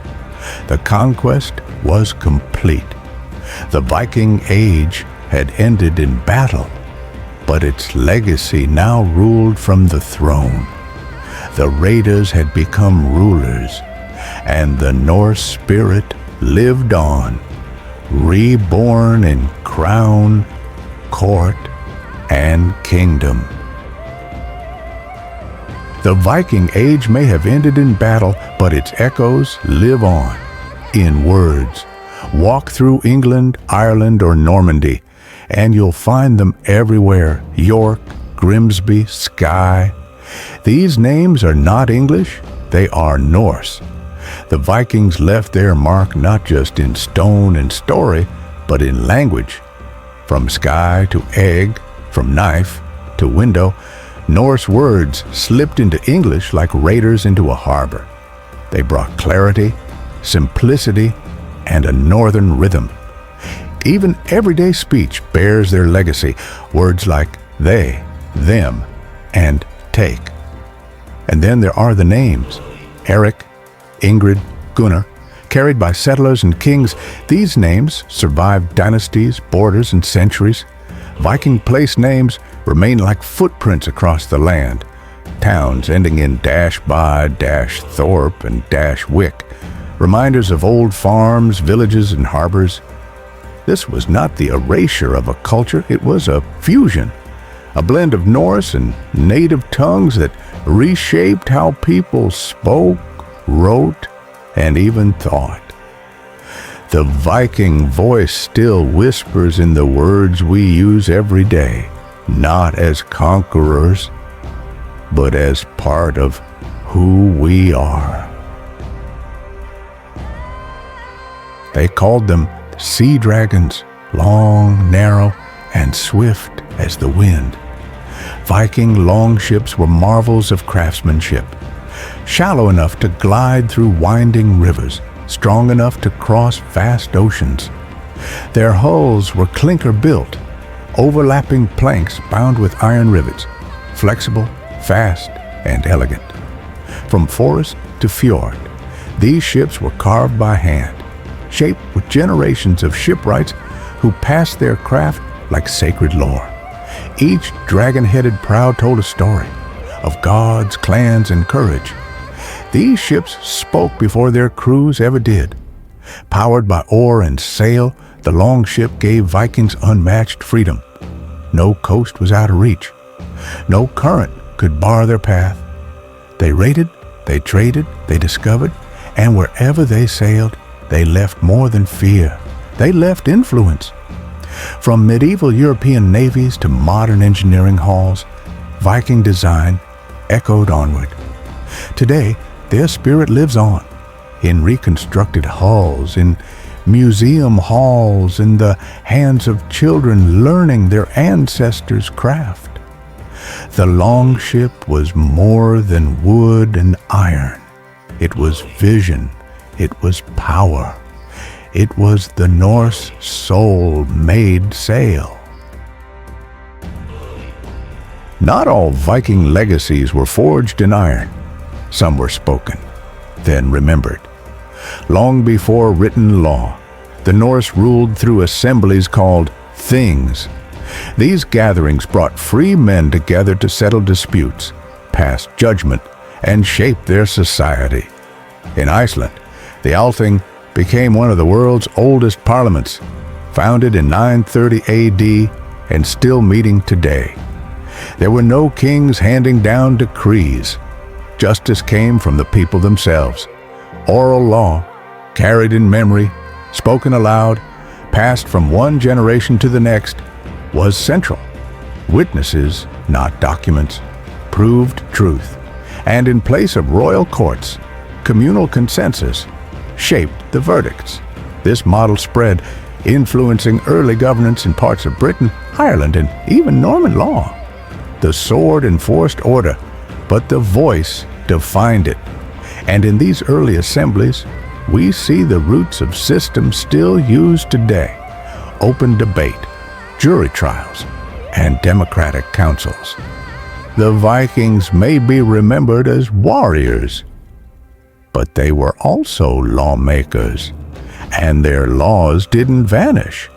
The conquest was complete. The Viking Age had ended in battle, but its legacy now ruled from the throne. The raiders had become rulers, and the Norse spirit lived on, reborn in crown, court, and kingdom. The Viking Age may have ended in battle, but its echoes live on, in words. Walk through England, Ireland, or Normandy, and you'll find them everywhere. York, Grimsby, Skye. These names are not English, they are Norse. The Vikings left their mark not just in stone and story, but in language. From sky to egg, from knife to window, Norse words slipped into English like raiders into a harbor. They brought clarity, simplicity, and a northern rhythm. Even everyday speech bears their legacy, words like they, them, and take. And then there are the names, Eric, Ingrid, Gunnar, carried by settlers and kings. These names survived dynasties, borders, and centuries. Viking place names remain like footprints across the land. Towns ending in -by, -thorpe, and -wick, reminders of old farms, villages, and harbors. This was not the erasure of a culture, it was a fusion, a blend of Norse and native tongues that reshaped how people spoke, wrote, and even thought. The Viking voice still whispers in the words we use every day, not as conquerors, but as part of who we are. They called them sea dragons, long, narrow, and swift as the wind. Viking longships were marvels of craftsmanship, shallow enough to glide through winding rivers, strong enough to cross vast oceans. Their hulls were clinker-built, overlapping planks bound with iron rivets, flexible, fast, and elegant. From forest to fjord, these ships were carved by hand, shaped with generations of shipwrights who passed their craft like sacred lore. Each dragon-headed prow told a story of gods, clans, and courage. These ships spoke before their crews ever did. Powered by oar and sail, the longship gave Vikings unmatched freedom. No coast was out of reach. No current could bar their path. They raided, they traded, they discovered, and wherever they sailed, they left more than fear. They left influence. From medieval European navies to modern engineering halls, Viking design echoed onward. Today, their spirit lives on, in reconstructed hulls, in museum halls, in the hands of children learning their ancestors' craft. The longship was more than wood and iron. It was vision. It was power. It was the Norse soul made sail. Not all Viking legacies were forged in iron. Some were spoken, then remembered. Long before written law, the Norse ruled through assemblies called things. These gatherings brought free men together to settle disputes, pass judgment, and shape their society. In Iceland, the Althing became one of the world's oldest parliaments, founded in 930 AD and still meeting today. There were no kings handing down decrees. Justice came from the people themselves. Oral law, carried in memory, spoken aloud, passed from one generation to the next, was central. Witnesses, not documents, proved truth. And in place of royal courts, communal consensus shaped the verdicts. This model spread, influencing early governance in parts of Britain, Ireland, and even Norman law. The sword enforced order, but the voice defined it. And in these early assemblies, we see the roots of systems still used today: open debate, jury trials, and democratic councils. The Vikings may be remembered as warriors, but they were also lawmakers, and their laws didn't vanish.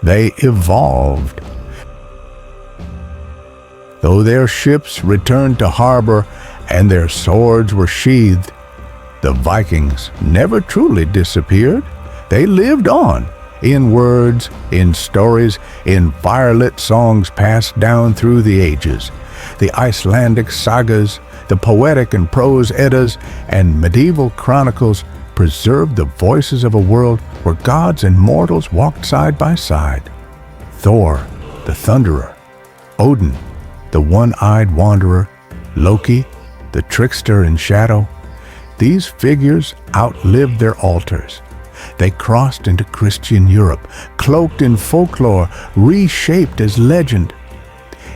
They evolved. Though their ships returned to harbor and their swords were sheathed, the Vikings never truly disappeared. They lived on, in words, in stories, in firelit songs passed down through the ages. The Icelandic sagas, the poetic and prose Eddas, and medieval chronicles preserved the voices of a world where gods and mortals walked side by side. Thor, the Thunderer; Odin, the one-eyed wanderer; Loki, the trickster in shadow. These figures outlived their altars. They crossed into Christian Europe, cloaked in folklore, reshaped as legend.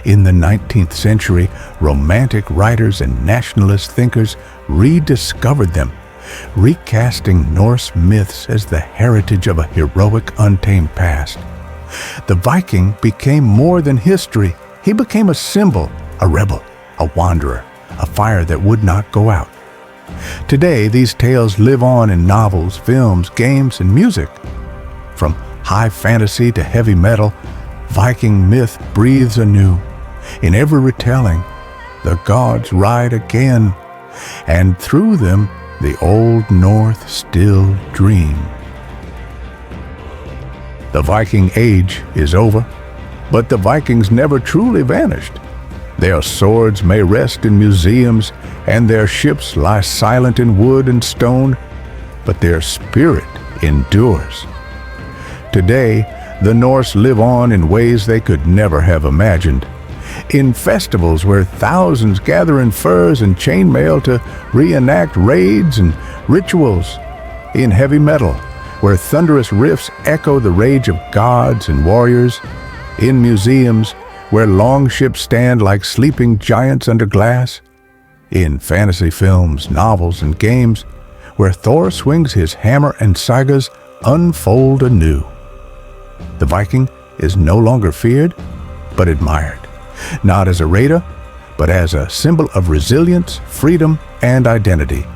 In the 19th century, romantic writers and nationalist thinkers rediscovered them, recasting Norse myths as the heritage of a heroic, untamed past. The Viking became more than history. He became a symbol, a rebel, a wanderer, a fire that would not go out. Today, these tales live on in novels, films, games, and music. From high fantasy to heavy metal, Viking myth breathes anew. In every retelling, the gods ride again, and through them, the Old North still dream. The Viking Age is over, but the Vikings never truly vanished. Their swords may rest in museums, and their ships lie silent in wood and stone, but their spirit endures. Today, the Norse live on in ways they could never have imagined. In festivals where thousands gather in furs and chainmail to reenact raids and rituals. In heavy metal, where thunderous riffs echo the rage of gods and warriors. In museums, where longships stand like sleeping giants under glass. In fantasy films, novels, and games, where Thor swings his hammer and sagas unfold anew. The Viking is no longer feared, but admired, not as a raider, but as a symbol of resilience, freedom, and identity.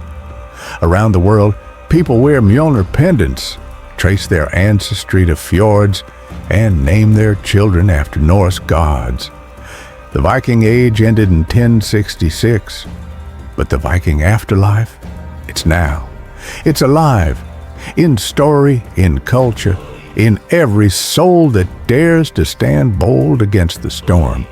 Around the world, people wear Mjolnir pendants, trace their ancestry to fjords, and name their children after Norse gods. The Viking Age ended in 1066, but the Viking afterlife, it's now. It's alive, in story, in culture, in every soul that dares to stand bold against the storm.